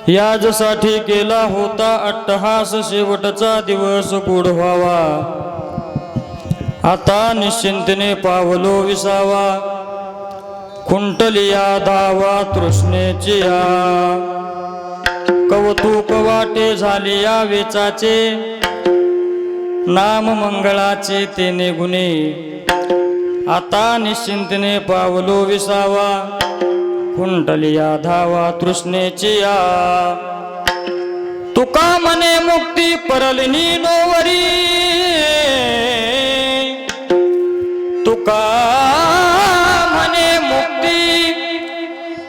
याजसाठी केला होता अट्टहास, शेवटचा दिवस गोड व्हावा. आता निश्चिंतने पावलो विसावा, खुंटलिया धावा तृष्णेची या. कौतुक वाटे झाली या वेचाचे, नाम मंगळाचे तेने गुणे. आता निश्चिंतने पावलो विसावा, खुंटलिया धावा तृष्णेची या. तुका म्हणे मुक्ती परलनी नोवरी, तुका म्हणे मुक्ती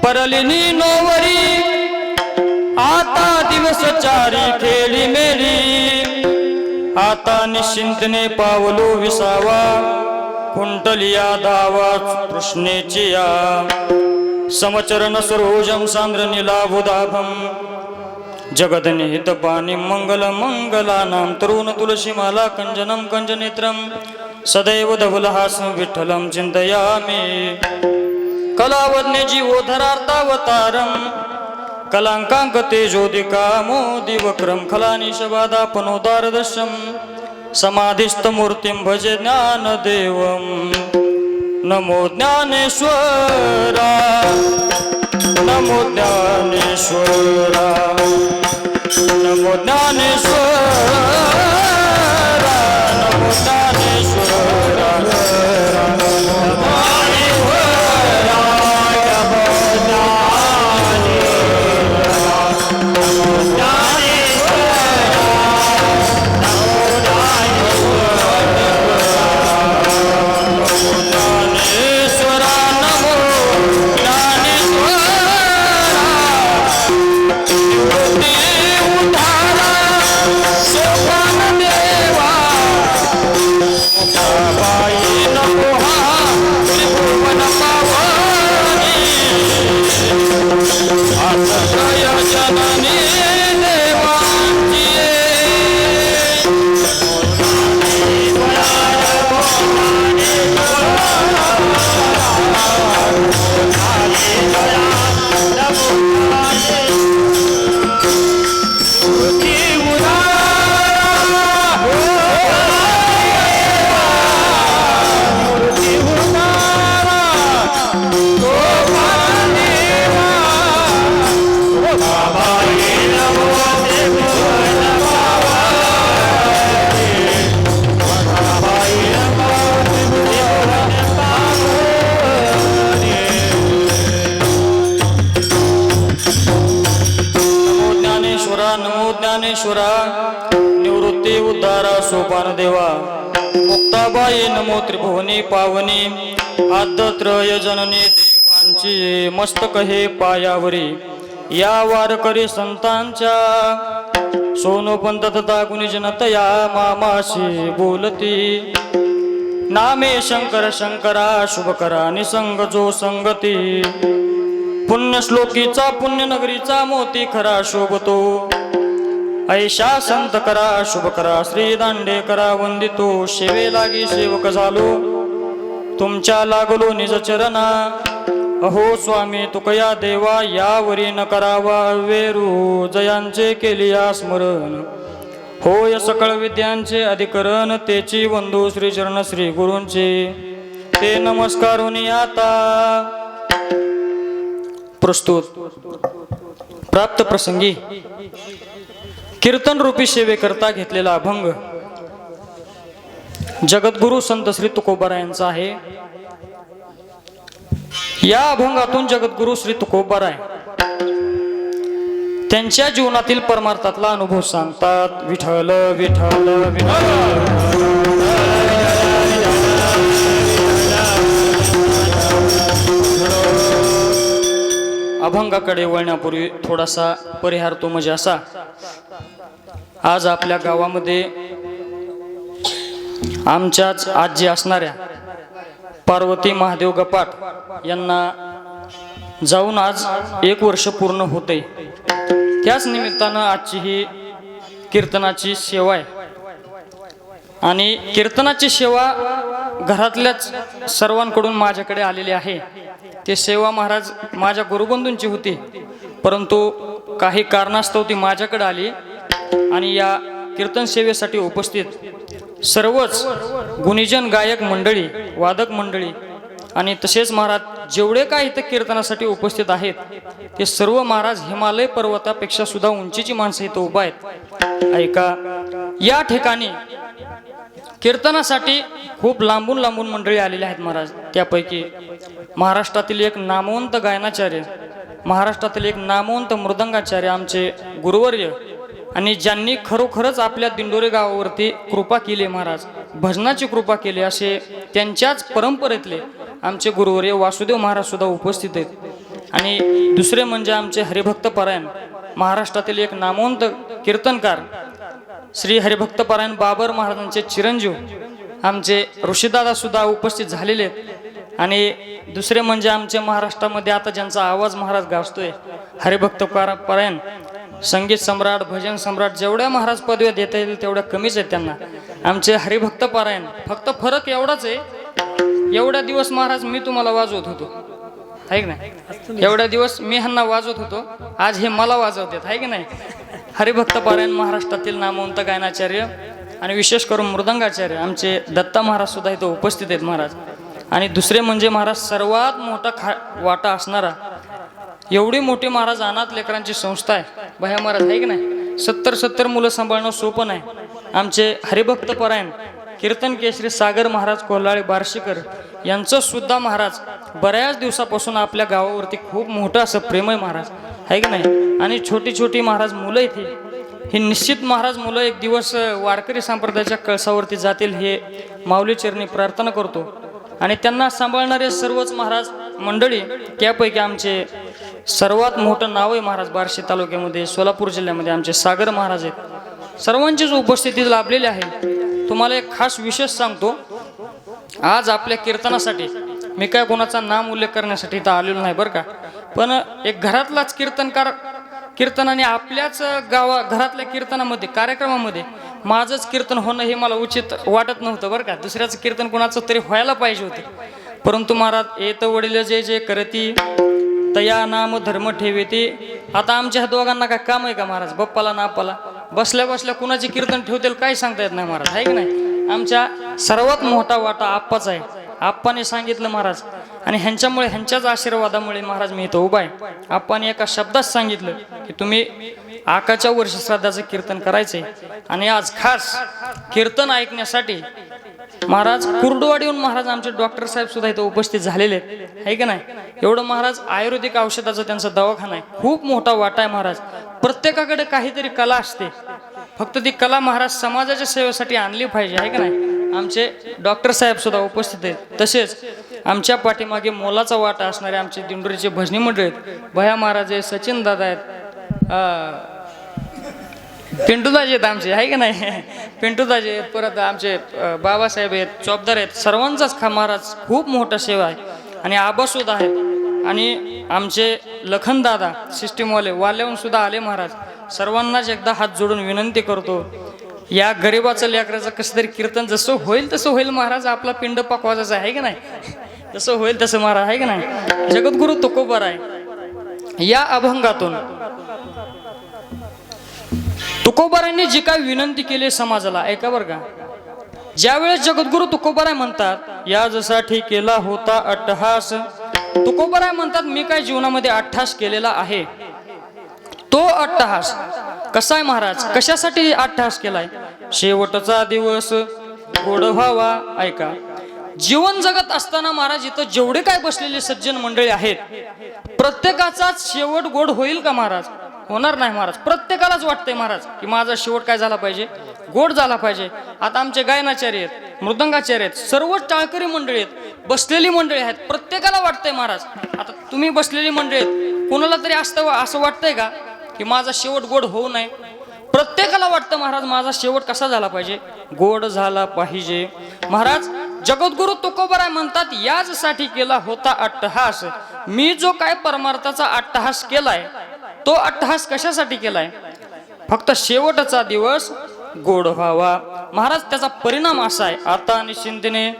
परलनी नोवरी. आता दिवस चारी खेळी मेली, आता निश्चिंतने पावलो विसावा, कुंटलिया धावा तृष्णेची या. समचरण सरोजम सांद्र नीलाभुदाभम, जगदनिहित पाणी मंगल मंगलानां. तरुण तुलसी माला कंजनम कंजनेत्रम, सदैव धवलहासं विठ्ठलं चिंतयामि. कलावज्ञ जीवोधरार्तावतारम, कलांकांक तेजोदिका मोदिवक्रम. खलानिशबाधापनोदारदर्शम, समाधिस्थ मूर्तिं भजे ज्ञानदेवं. नमो ज्ञानेश्वरा, नमो ज्ञानेश्वरा, नमो ज्ञानेश्वरा, नमो ज्ञानेश्वरा. नमो ज्ञानेश्वरा, निवृत्ती उद्धारा सोपान देवा. मुक्ताबाई नमो त्रिभुवनी पावनी, आद्यत्रय जननी देवांची. मस्तक हे पायावरी, या वारकरी संतांच्या. सोनोपंत तथा गुणीजनतया मामाशी बोलती. नामे शंकर शंकरा, शुभकरा निसंग जो संगती. पुण्यश्लोकीचा पुण्यनगरीचा मोती खरा शोभतो. ऐशा संत करा शुभ करा, श्री दांडे करा वंदितो. शेवे लागी सेवक झालो, तुमच्या लागलो निज चरणा. अहो स्वामी तुकया देवा, यावरी न करावा वेरू. जयांचे केलिया स्मरण, होय सकळ विद्यांचे अधिकरण. तेची वंदू श्री चरण श्री गुरूंचे, ते नमस्कारुनी आता. प्रस्तुत प्राप्त प्रसंगी कीर्तन रूपी सेवेकरता घेतलेला अभंग जगद्गुरु संत श्री तुकोबाराय यांचा आहे. या अभंगातून जगद्गुरु श्री तुकोबाराय त्यांच्या जीवनातील परमार्थातला अनुभव सांगतात. विठ्ठल विठ्ठल विठ्ठल. अभंगाकडे वळण्यापूर्वी थोडासा परिहार तो म्हणजे असा. आज आपल्या गावामध्ये आमच्याच आजी असणाऱ्या पार्वती महादेव गपाट यांना जाऊन आज 1 वर्ष पूर्ण होते. त्याच निमित्तानं आजची ही कीर्तनाची सेवा आहे. आणि कीर्तनाची सेवा घरातल्याच सर्वांकडून माझ्याकडे आलेली आहे. ते सेवा महाराज माझ्या गुरुबंधूंची होती, परंतु काही कारणास्तव ती माझ्याकडे आली आणि या कीर्तन सेवेसाठी उपस्थित सर्वच गुणीजन गायक मंडळी, वादक मंडळी आणि तसेच महाराज जेवढे काही इथं कीर्तनासाठी उपस्थित आहेत ते सर्व महाराज हिमालय पर्वतापेक्षा सुद्धा उंचीची माणसं इथं उभा आहेत. ऐका, या ठिकाणी कीर्तनासाठी खूप लांबून लांबून मंडळी आलेली आहेत महाराज. त्यापैकी महाराष्ट्रातील एक नामवंत गायनाचार्य, महाराष्ट्रातील एक नामवंत मृदंगाचार्य आमचे गुरुवर्य आणि ज्यांनी खरोखरच आपल्या दिंडोरी गावावरती कृपा केली महाराज, भजनाची कृपा केली, असे त्यांच्याच परंपरेतले आमचे गुरुवर्य वासुदेव महाराज सुद्धा उपस्थित आहेत. आणि दुसरे म्हणजे आमचे हरिभक्त परायण महाराष्ट्रातील एक नामवंत कीर्तनकार श्री हरिभक्त परायण बाबर महाराजांचे चिरंजीव आमचे ऋषीदादा सुद्धा उपस्थित झालेले आहेत. आणि दुसरे म्हणजे आमच्या महाराष्ट्रामध्ये आता ज्यांचा आवाज महाराज गाजतोय, हरिभक्त परायण संगीत सम्राट, भजन सम्राट, जेवढ्या महाराज पदव्या देता येईल तेवढ्या कमीच आहेत त्यांना. आमचे हरिभक्त परायण, फक्त फरक एवढाच आहे, एवढ्या दिवस महाराज मी तुम्हाला वाजवत होतो, आहे की नाही? एवढ्या दिवस मी ह्यांना वाजवत होतो, आज हे मला वाजवतात, आहे की नाही? हरिभक्त परायण महाराष्ट्रातील नामवंत गायनाचार्य आणि विशेष करून मृदंगाचार्य आमचे दत्ता महाराज सुद्धा इथं उपस्थित आहेत महाराज. आणि दुसरे म्हणजे महाराज सर्वात मोठा वाटा असणारा, एवढी मोठी महाराज अनाथ लेकरांची संस्था आहे भया महाराज, आहे की नाही? 70 मुलं सांभाळणं सोपं नाही. आमचे हरिभक्त परायण कीर्तन केसरी सागर महाराज कोल्हाळे बार्शीकर यांचं सुद्धा महाराज बऱ्याच दिवसापासून आपल्या गावावरती खूप मोठं असं प्रेम आहे महाराज, आहे की नाही? आणि छोटी छोटी महाराज मुलं इथे, ही निश्चित महाराज मुलं एक दिवस वारकरी संप्रदायाच्या कळसावरती जातील हे माऊली चरणी प्रार्थना करतो. आणि त्यांना सांभाळणारे सर्वच महाराज मंडळी, त्यापैकी आमचे सर्वात मोठं नाव आहे महाराज बार्शी तालुक्यामध्ये, सोलापूर जिल्ह्यामध्ये आमचे सागर महाराज आहेत. सर्वांचीच उपस्थिती लाभलेली आहे. तुम्हाला एक खास विशेष सांगतो, आज आपल्या कीर्तनासाठी मी काय कोणाचा नाम उल्लेख करण्यासाठी इथं आलेलो नाही बरं का, पण एक घरातलाच कीर्तनकार कीर्तनाने आपल्याच घरातल्या कीर्तनामध्ये कार्यक्रमामध्ये माझंच कीर्तन होणं हे मला उचित वाटत नव्हतं बरं का. दुसऱ्याचं कीर्तन कोणाचं तरी व्हायला पाहिजे होते, परंतु महाराज येत वडील जे जे करती तया नाम धर्म ठेवेती. आता आमच्या ह्या दोघांना काय काम आहे का महाराज? बाप्पाला नापाला बसल्या बसल्या कुणाचे कीर्तन ठेवतील काही सांगता येत नाही महाराज, आहे की नाही? आमच्या सर्वात मोठा वाटा आप्पाचा आहे. आप्पाने सांगितलं महाराज, आणि ह्यांच्यामुळे, ह्यांच्याच आशीर्वादामुळे महाराज मी इथं उभा आहे. आप्पाने एका शब्दात सांगितलं की तुम्ही आकाच्या वर्ष श्राद्धाचं कीर्तन करायचंय. आणि आज खास कीर्तन ऐकण्यासाठी महाराज कुर्डुवाडीहून महाराज आमचे डॉक्टर साहेब सुद्धा इथं उपस्थित झालेले आहेत, आहे की नाही? एवढं महाराज आयुर्वेदिक औषधाचा त्यांचा दवाखाना आहे, खूप मोठा वाटा आहे महाराज. प्रत्येकाकडे काहीतरी कला असते, फक्त ती कला महाराज समाजाच्या सेवेसाठी आणली पाहिजे, आहे की नाही? आमचे डॉक्टर साहेब सुद्धा उपस्थित आहेत. तसेच आमच्या पाठीमागे मोलाचा वाटा असणारे आमचे दिंडोरीचे भजनी मंडळ आहेत, भया महाराज आहे, सचिन दादा आहेत, पिंटूदाजी आहेत आमचे, आहे की नाही? पिंटूदाजी आहेत, परत आमचे बाबासाहेब आहेत, चौबदार आहेत. सर्वांचाच महाराज खूप मोठा सेवा आहे. आणि आबा सुद्धा आहेत, आणि आमचे लखनदादा सिस्टीमवाले वाल्याहून सुद्धा आले महाराज. सर्वांनाच एकदा हात जोडून विनंती करतो, या गरिबाचं लेकराचं कसं तरी कीर्तन जसं होईल तसं होईल महाराज, आपला पिंड पकवायचा आहे की नाही? जसं होईल तसं महाराज, आहे की नाही? जगद्गुरु तुकोबाराय या अभंगातून तुकोबारायांनी जी काय विनंती केली समाजाला, ऐका बरं का. ज्यावेळेस जगद्गुरु तुकोबाराय म्हणतात यासाठी केला होता अट्टहास, तुकोबाराय म्हणतात मी काय जीवनामध्ये अट्टहास केलेला आहे. तो अट्टहास कसा आहे महाराज, कशासाठी अट्टहास केलाय? शेवटचा दिवस गोड व्हावा. ऐका, जीवन जगत असताना महाराज इथं जेवढे काय बसलेले सज्जन मंडळी आहेत, प्रत्येकाचाच शेवट गोड होईल का महाराज? होणार नाही महाराज. प्रत्येकालाच वाटतंय महाराज की माझा शेवट काय झाला पाहिजे, गोड झाला पाहिजे. आता आमचे गायनाचार्य आहेत, मृदंगाचार्य आहेत, सर्व टाळकरी मंडळी आहेत, बसलेली मंडळी आहेत, प्रत्येकाला वाटतंय महाराज. आता तुम्ही बसलेली मंडळी आहेत, कोणाला तरी असं वाटतंय का की माझा शेवट गोड होऊ नये? प्रत्येकाला वाटतं महाराज माझा शेवट कसा झाला पाहिजे, गोड झाला पाहिजे. महाराज जगद्गुरु तुकोबाराय म्हणतात याचसाठी केला होता अट्टहास. मी जो काय परमार्थाचा अट्टहास केलाय, तो अट्टहास कशासाठी केलाय? फक्त शेवटचा दिवस गोड व्हावा. महाराज त्याचा परिणाम असा आहे, आता निश्चिंतीने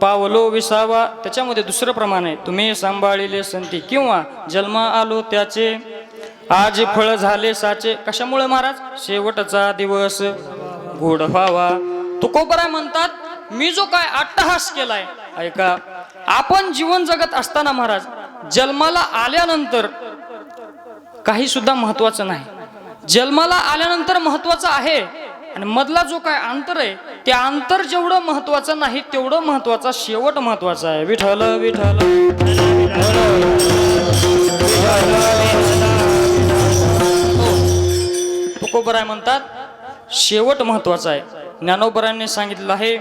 पावलो विसावा. त्याच्यामध्ये दुसरं प्रमाण आहे, तुम्ही सांभाळिले संती किंवा जन्मा आलो त्याचे, आज फळ झाले साचे. कशामुळे महाराज? शेवटचा दिवस गोड व्हावा. तुकोबराय म्हणतात मी जो काय अट्टहास केलाय, ऐका, आपण जीवन जगत असताना महाराज जन्माला आल्यानंतर काही सुद्धा महत्वाचं नाही. जन्माला आल्यानंतर महत्वाचं आहे, आणि मधला जो काय अंतर आहे ते अंतर जेवढं महत्वाचं नाही तेवढं महत्वाचा शेवट महत्वाचा आहे. विठ्ठल विठ्ठल तुकोबराय म्हणतात शेवट महत्वाचा आहे. ज्ञानोबरायांनी सांगितलं आहे,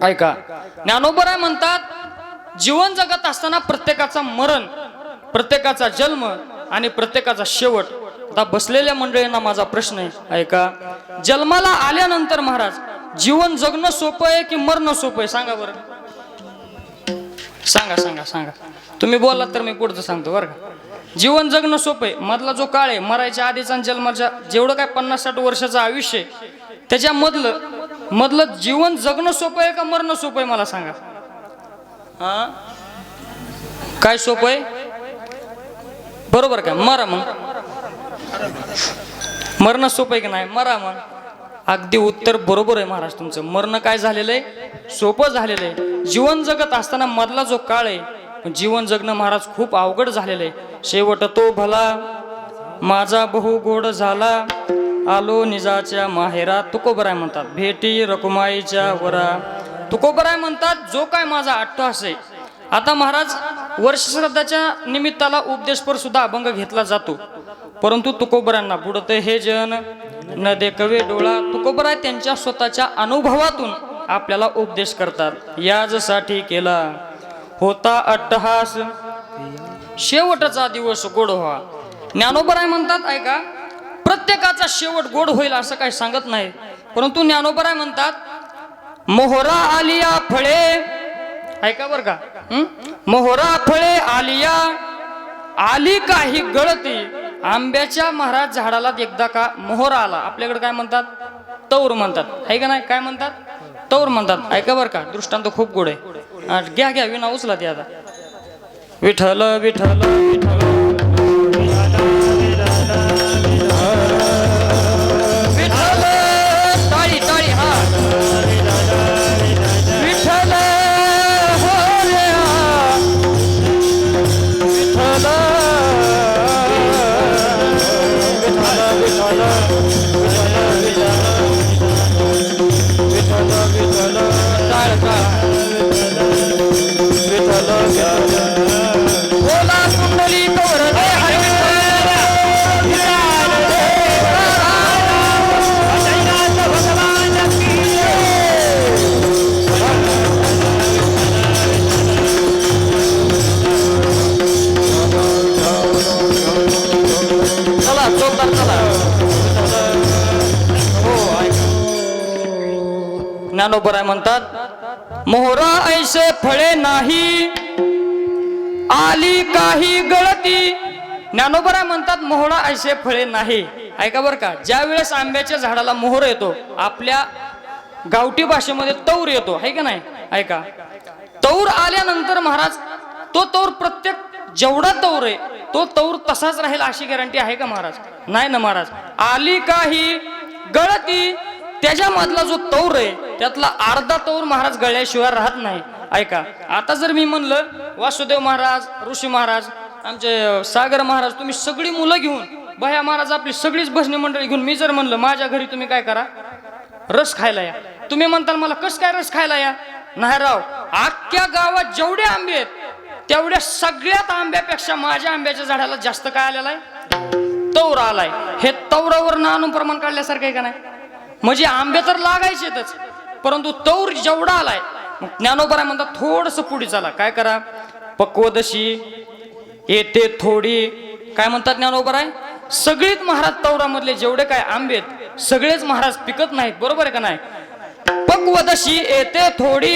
ऐका, ज्ञानोबराय म्हणतात जीवन जगत असताना प्रत्येकाचा मरण, प्रत्येकाचा जन्म आणि प्रत्येकाचा शेवट. आता बसलेल्या मंडळींना माझा प्रश्न आहे, ऐका, जन्माला आल्यानंतर महाराज जीवन जगणं सोपं आहे की मरणं सोपं आहे? सांगा बरं, सांगा सांगा सांगा. तुम्ही बोललात तर मी पुढचं सांगतो बरं का. जीवन जगणं सोपं आहे, मधला जो काळ आहे मरायच्या आधीचा जन्माच्या जेवढं काय 50-60 वर्षाचं आयुष्य आहे त्याच्या मधलं जीवन जगणं सोपं आहे का मरणं सोपं आहे? मला सांगा. हा, काय सोपं आहे? बरोबर का? मरा मग. मरणं सोपं आहे की नाही? मरा मग. अगदी उत्तर बरोबर आहे महाराज तुमचं. मरणं काय झालेलं आहे? सोपं झालेलं आहे. जीवन जगत असताना मधला जो काळ आहे जीवन जगणं महाराज खूप अवघड झालेलं आहे. शेवट तो भला माझा बहु गोड झाला, आलो निजाच्या माहेरा. तुकोबराय म्हणतात भेटी रकुमाईच्या वरा. तुकोबराय म्हणतात जो काय माझा अट्टहास आहे. आता महाराज वर्ष श्राद्धाच्या निमित्ताला उपदेशपर सुद्धा अभंग घेतला जातो, परंतु तुकोबरायांना बुडते हे जन न देखवे डोळा. तुकोबराय त्यांच्या स्वतःच्या अनुभवातून आपल्याला उपदेश करतात. याजसाठी केला होता अट्टहास, शेवटचा दिवस गोड व्हा. ज्ञानोबराय म्हणतात, ऐका, प्रत्येकाचा शेवट गोड होईल असं काही सांगत नाही, परंतु ज्ञानोबराय म्हणतात मोहरा आलिया फळे, ऐका बर का, मोहरा फळे आलिया, आली काही गळती. आंब्याच्या महाराज झाडाला एकदा का मोहरा आला, आपल्याकडे काय म्हणतात? तौर म्हणतात, आहे का नाही? काय म्हणतात? तौर म्हणतात. ऐका बर का, दृष्टांत खूप गोड आहे. घ्या घ्या, विना उचला ती आता. विठ्ठल विठ्ठल विठ्ठल विठ्ठल, टाळी टाळी. हा, विठ्ठल हो रे विठ्ठल, विठ्ठल विठ्ठल विठ्ठल विठ्ठल, टाळ टाळ. विठ्ठल बोला कुंडली कवर रे हरी चला जोरदार चला. हो, ज्ञानोबराय म्हणतात मोहरा ऐसे फळे नाही, आली काही गळती. ज्ञानोबराय म्हणतात मोहरा ऐसे फळे नाही. ऐका बरं का, ज्या वेळेस आंब्याच्या झाडाला मोहर येतो, आपल्या गावठी भाषेमध्ये तौर येतो, आहे का नाही? ऐका, तौर आल्यानंतर महाराज तो तौर प्रत्येक जेवढा तौर आहे तो तौर तसाच राहील अशी गॅरंटी आहे का महाराज? नाही ना महाराज. आली काही गळती, त्याच्यामधला जो तौर आहे त्यातला अर्धा तौर महाराज गळल्याशिवाय राहत नाही. ऐका, आता जर मी म्हणलं वासुदेव महाराज, ऋषी महाराज, आमचे सागर महाराज, तुम्ही सगळी मुलं घेऊन, भया महाराज आपली सगळीच भजनी मंडळी घेऊन मी जर म्हणलं माझ्या घरी तुम्ही काय करा, रस खायला या, तुम्ही म्हणताल मला कस काय रस खायला या? नाही राव, अख्ख्या गावात जेवढे आंबे आहेत तेवढ्या सगळ्यात आंब्यापेक्षा माझ्या आंब्याच्या झाडाला जास्त काय आलेला आहे? तौर आलाय. हे तौरावर आणून प्रमाण काढल्यासारखं आहे का नाही? म्हणजे आंबे तर लागायचेच, परंतु तौर जेवढा आलाय. ज्ञानोबराय म्हणतात थोडस पुढे चला, काय करा, पक्वदशी येते थोडी. काय म्हणतात ज्ञानोबराय? सगळीच महाराज तौरामधले जेवढे काय आंबे आहेत सगळेच महाराज पिकत नाहीत, बरोबर आहे का नाही? पक्वदशी येते थोडी.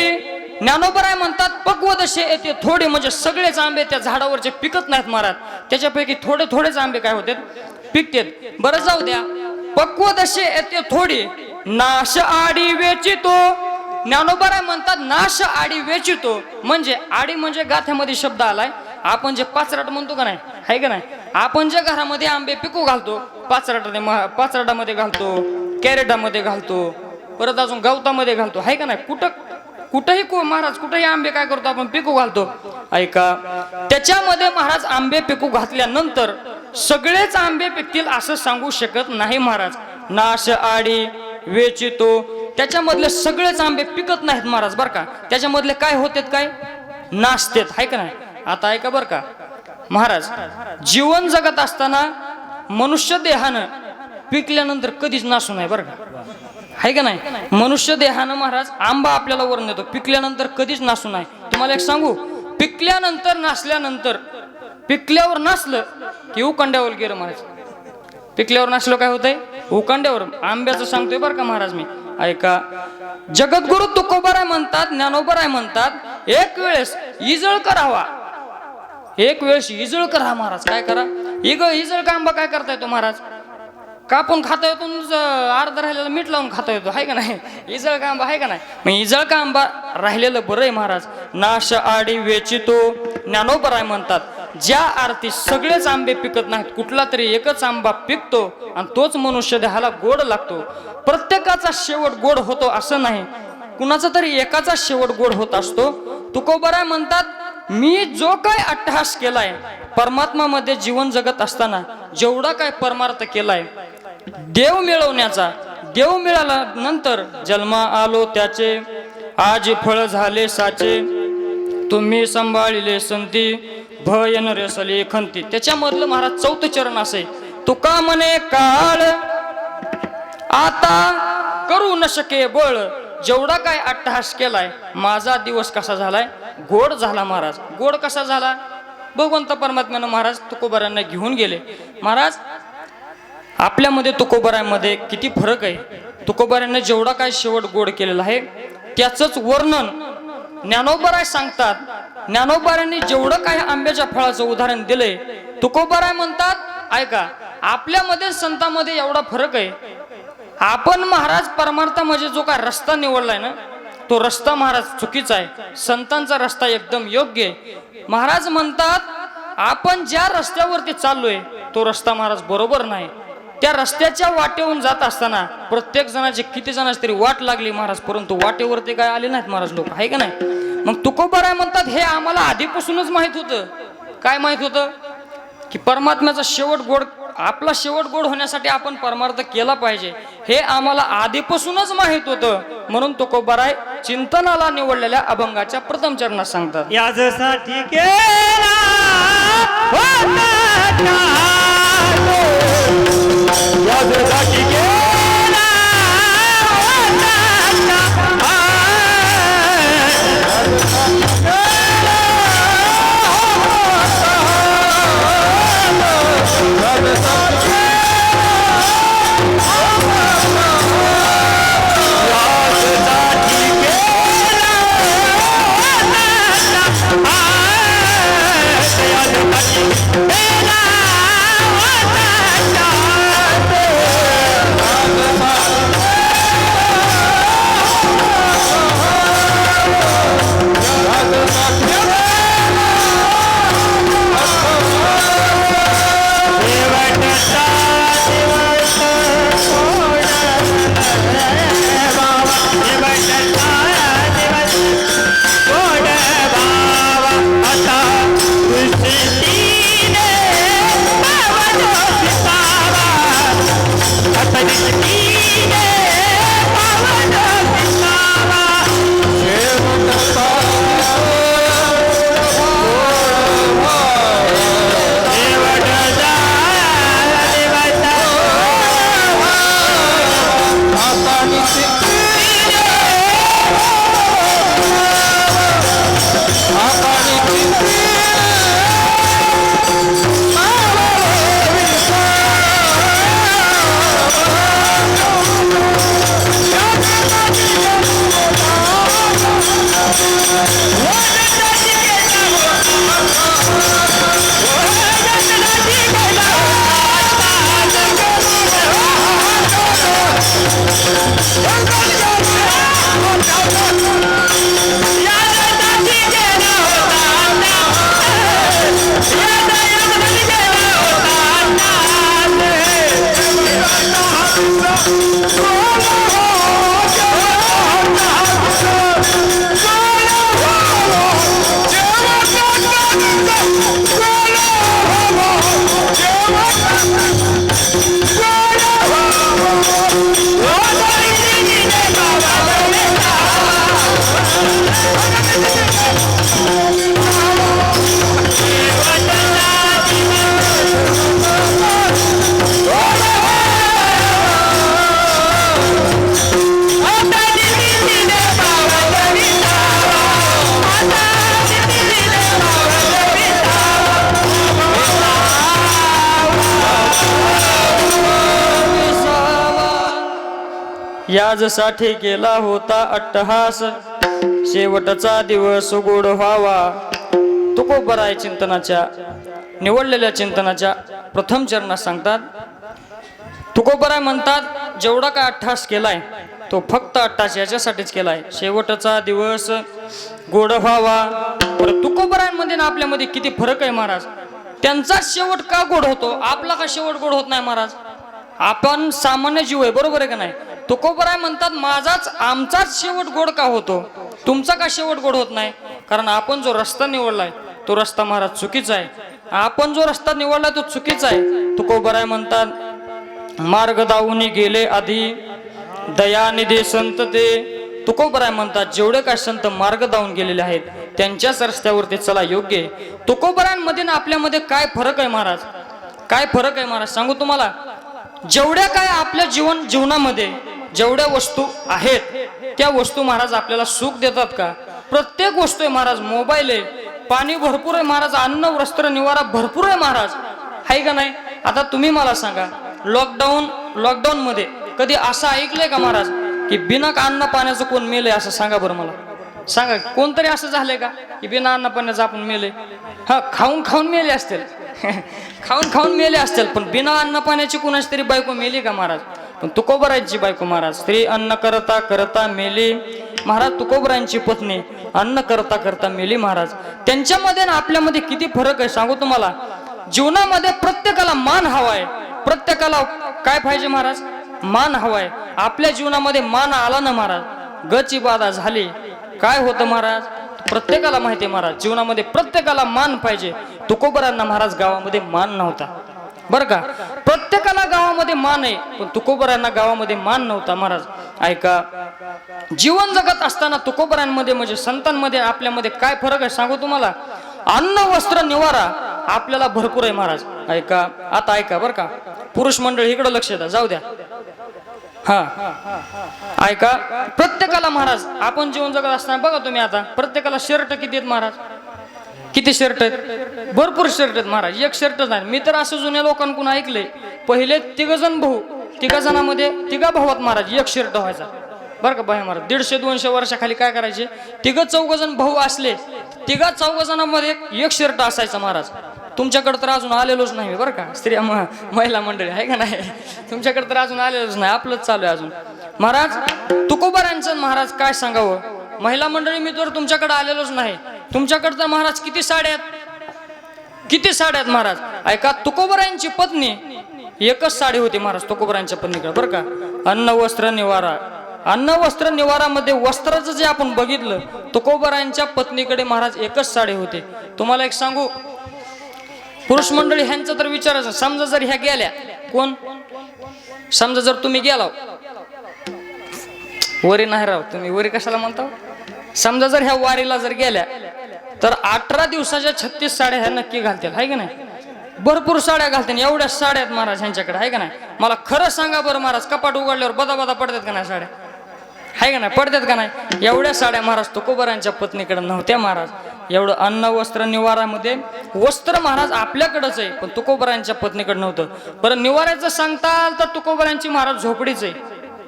ज्ञानोबराय म्हणतात पक्वदशी येते थोडी म्हणजे सगळेच आंबे त्या झाडावरचे पिकत नाहीत महाराज, त्याच्यापैकी थोडे थोडेच आंबे काय होते, पिकतेत. बरं जाऊ द्या, पक्वदशी येते थोडी, नाश आडी वेचितो. ज्ञानोबराय म्हणतात नाश आडी वेचितो म्हणजे आडी म्हणजे गाथ्यामध्ये शब्द आलाय, आपण जे पाचराट म्हणतो का नाही, आहे का नाही? आपण ज्या घरामध्ये आंबे पिकू घालतो, पाचराटामध्ये घालतो, कॅरेटामध्ये घालतो, परत अजून गवतामध्ये घालतो, आहे का नाही? कुठंही महाराज कुठेही आंबे काय करतो आपण पिकू घालतो. ऐका, त्याच्यामध्ये महाराज आंबे पिकू घातल्यानंतर सगळेच आंबे पिकतील असं सांगू शकत नाही महाराज. नाश आडी वेचितो, त्याच्यामधले सगळेच आंबे पिकत नाहीत महाराज बर का. त्याच्यामधले काय होते, काय नाचतेत, आहे का नाही? आता ऐका बर का महाराज, जीवन जगत असताना मनुष्य देहानं पिकल्यानंतर कधीच नासू नाही बर का, आहे का नाही? मनुष्य देहानं महाराज आंबा आपल्याला वरून येतो, पिकल्यानंतर कधीच नासू नाही. तुम्हाला एक सांगू, पिकल्यानंतर नासल्यानंतर, पिकल्यावर नासलं की उकांड्यावर गेलं महाराज. पिकल्यावर नासलं काय होतंय? उकांड्यावर. आंब्याचं सांगतोय बरं का महाराज मी. ऐका, जगद्गुरु तुकोबाराय म्हणतात, ज्ञानोबाराय म्हणतात, एक वेळेस इजळ करावा, एक वेळेस इजळ करा महाराज. काय करा? इजळ का आंबा काय करता येतो महाराज? कापून खाता येतो, अर्धा राहिलेला मीठ लावून खाता येतो, आहे का नाही? इजळ का आंबा आहे का नाही? मग इजळ का आंबा राहिलेलं बरं आहे महाराज. नाश आडी वेचितो, ज्ञानोबराय म्हणतात, ज्या आरती सगळेच आंबे पिकत नाहीत, कुठला तरी एकच आंबा पिकतो आणि तोच मनुष्य देहाला गोड लागतो. प्रत्येकाचा शेवट गोड होतो असं नाही, कुणाचा तरी एकाचा शेवट गोड होत असतो. तुकोबाराय म्हणतात, मी जो काय अट्टहास केलाय परमात्मा मध्ये जीवन जगत असताना, जेवढा काय परमार्थ केलाय देव मिळवण्याचा, देव मिळाला नंतर जन्मा आलो त्याचे, आज फळ झाले साचे, तुम्ही सांभाळिले संती, भयन रेसले खंती. त्याच्यामधलं महाराज 4थं चरण असे, तुका म्हणे काळ आता करू न शके बळ, जेवढा काय अट्टहास केलाय माझा दिवस कसा झालाय? गोड झाला महाराज. गोड कसा झाला? भगवंत परमात्म्यानं महाराज तुकोबारांना घेऊन गेले. महाराज आपल्यामध्ये तुकोबारांमध्ये किती फरक आहे. तुकोबारांना जेवढा काय शेवट गोड केलेला आहे त्याचंच वर्णन ज्ञानोबाराय सांगतात. ज्ञानोबारांनी जेवढं काय आंब्याच्या फळाचं उदाहरण दिलंय, तुकोबाराय म्हणतात, ऐका, आपल्यामध्ये संतांमध्ये एवढा फरक आहे. आपण महाराज परमार्थ म्हणजे जो काय रस्ता निवडलाय ना, तो रस्ता महाराज चुकीचा आहे. संतांचा रस्ता एकदम योग्य आहे. महाराज म्हणतात, आपण ज्या रस्त्यावरती चाललोय तो रस्ता महाराज बरोबर नाही. त्या रस्त्याच्या वाटेवरून जात असताना प्रत्येक जणाची किती जणांची तरी वाट लागली महाराज, परंतु वाटेवरती काय आले नाहीत महाराज लोक, आहे का नाही? मग तुकोबाराय म्हणतात, हे आम्हाला आधीपासूनच माहित होतं. काय माहित होतं? की परमात्म्याचा शेवट गोड, आपला शेवट गोड होण्यासाठी आपण परमार्थ केला पाहिजे, हे आम्हाला आधीपासूनच माहित होतं. म्हणून तुकोबाराय चिंतनाला निवडलेल्या अभंगाच्या प्रथम चरणात सांगतात, यासाठी केला यासाठी केला याजसाठी केला होता अट्टहास, शेवटचा दिवस गोड व्हावा. तुकोबराय चिंतनाच्या निवडलेल्या चिंतनाच्या प्रथम चरणात सांगतात. तुकोबराय म्हणतात, जेवढा काय अट्टहास केलाय तो फक्त अट्टहास याच्यासाठीच केलाय, शेवटचा दिवस गोड व्हावा. बरं, तुकोबरायांमध्ये ना आपल्यामध्ये किती फरक आहे महाराज. त्यांचा शेवट का गोड होतो, आपला का शेवट गोड होत नाही महाराज. आपण सामान्य जीव आहे, बरोबर आहे का नाही. तुकोबराय म्हणतात, आमचाच शेवट गोड का होतो, तुमचा का शेवट गोड होत नाही. कारण आपण जो रस्ता निवडलाय तो रस्ता महाराज चुकीचा आहे. आपण जो रस्ता निवडलाय तो चुकीचा आहे. तुकोबराय म्हणतात, मार्ग दावून गेले आधी दयानिधी संत ते. तुकोबराय म्हणतात, जेवढे काय संत मार्ग दावून गेलेले आहेत त्यांच्याच रस्त्यावरती चला योग्य आहे. तुकोबरायांमध्ये ना आपल्यामध्ये काय फरक आहे महाराज, काय फरक आहे महाराज सांगू तुम्हाला. जेवढ्या काय आपल्या जीवनामध्ये जेवढ्या वस्तू आहेत त्या वस्तू महाराज आपल्याला सुख देतात का. प्रत्येक वस्तू आहे महाराज. मोबाईल आहे, पाणी भरपूर आहे महाराज, अन्न वस्त्र निवारा भरपूर आहे महाराज, आहे का नाही. आता तुम्ही मला सांगा, लॉकडाऊन मध्ये कधी असं ऐकलंय का महाराज की बिना अन्न पाण्याचं कोण मेलंय, असं सांगा बरं मला. सांगा, कोणतरी असं झालंय का की बिना अन्न पाण्याचं आपण मेले. हा, खाऊन मेले असतील खाऊन मेले असतील, पण बिना अन्न पाण्याची कुणाची तरी बायको मेली का महाराज. पण तुकोबरायांची बायको महाराज, स्त्री अन्न करता करता मेली महाराज. तुकोबरायांची पत्नी अन्न करता करता मेली महाराज. त्यांच्यामध्ये ना आपल्यामध्ये किती फरक आहे सांगू तुम्हाला. जीवनामध्ये प्रत्येकाला मान हवाय, प्रत्येकाला काय पाहिजे महाराज, मान हवाय. आपल्या जीवनामध्ये मान आला ना महाराज, गची बाधा झाली, काय होतं महाराज. प्रत्येकाला माहिती आहे महाराज, जीवनामध्ये प्रत्येकाला मान पाहिजे. तुकोबरांना महाराज गावामध्ये मान नव्हता बरं का. प्रत्येकाला गावामध्ये मान आहे, पण तुकोबरांना गावामध्ये मान नव्हता महाराज. ऐका, जीवन जगत असताना तुकोबरांमध्ये म्हणजे संतांमध्ये आपल्यामध्ये काय फरक आहे सांगू तुम्हाला. अन्न वस्त्र निवारा आपल्याला भरपूर आहे महाराज. ऐका, आता ऐका बरं का, पुरुष मंडळी इकडे लक्ष द्या, जाऊ द्या. हा, ऐका, प्रत्येकाला महाराज आपण जीवन जगत असताना बघा तुम्ही, आता प्रत्येकाला शर्ट किती आहेत महाराज, किती शर्ट आहेत, भरपूर शर्ट आहेत महाराज. एक शर्टच नाही. मी तर असं जुन्या लोकांकडून ऐकलंय, पहिले तिघा जणांमध्ये तिघा भावात महाराज एक शर्ट व्हायचा बरं का. बाय महाराज 150-200 वर्षाखाली काय करायचे, तिघ-चौघ जण भाऊ असले, तिघा-चौघ जणांमध्ये एक शर्ट असायचा महाराज. तुमच्याकडे तर अजून आलेलोच नाही बरं का, स्त्रिया महिला मंडळी आहे का नाही, तुमच्याकडे तर अजून आलेलोच नाही, आपलंच चालू आहे अजून महाराज. तुकोबरायांचं महाराज काय सांगावं, महिला मंडळी मी तर तुमच्याकडे आलेलोच नाही. तुमच्याकडे तर महाराज किती साड्या आहेत महाराज. ऐका, तुकोबरायांची पत्नी एकच साडी होती महाराज तुकोबरायांच्या पत्नीकडे बरं का. अन्न वस्त्र निवारामध्ये वस्त्राचं जे आपण बघितलं, तुकोबरायांच्या पत्नीकडे महाराज एकच साडी होती. तुम्हाला एक सांगू, पुरुष मंडळी ह्यांचं तर विचारायचं, समजा जर ह्या गेल्या, कोण समजा जर तुम्ही गेला, वरी नाही राव, तुम्ही वरी कशाला म्हणता, समजा जर ह्या वारीला जर गेल्या तर 18 दिवसाच्या 36 साड्या ह्या नक्की घालतील, आहे का नाही. भरपूर साड्या घालतील, एवढ्या साड्या आहेत महाराज ह्यांच्याकडे, आहे का नाही. मला खरं सांगा बरं महाराज, कपाट उघडल्यावर बदा पडतात का नाही साड्या, आहे का नाही, पडतात का नाही. एवढ्या साड्या महाराज तुकोबरायांच्या पत्नीकडे नव्हत्या महाराज. एवढं अन्न वस्त्र निवारामध्ये वस्त्र महाराज आपल्याकडेच आहे, पण तुकोबरायांच्या पत्नीकडे नव्हतं. बरं, निवाऱ्याचं सांगताल तर तुकोबरायांची महाराज झोपडीच आहे,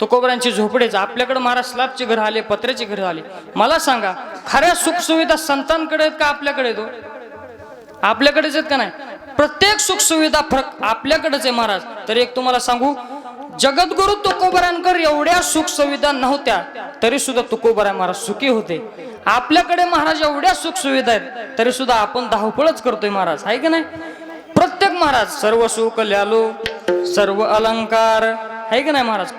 तुकोबरायांची झोपडीच. आपल्याकडे महाराज स्लॅबची घर आले, पत्र्याची घर आली. मला सांगा, खऱ्या सुख सुविधा संतांकडे आहेत का आपल्याकडे येतो, आपल्याकडेच आहेत का नाही. प्रत्येक सुख सुविधा फरक आपल्याकडेच आहे महाराज. तर एक तुम्हाला सांगू, जगद्गुरु तुकोबरांकर एवढ्या सुख सुविधा नव्हत्या तरी सुद्धा तुकोबराय महाराज सुखी होते. आपल्याकडे महाराज एवढ्या सुख सुविधा आहेत तरी सुद्धा आपण धावपळच करतोय महाराज, आहे का नाही. प्रत्येक महाराज सर्व सुख ल्यालो सर्व अलंकार, आहे का नाही महाराज.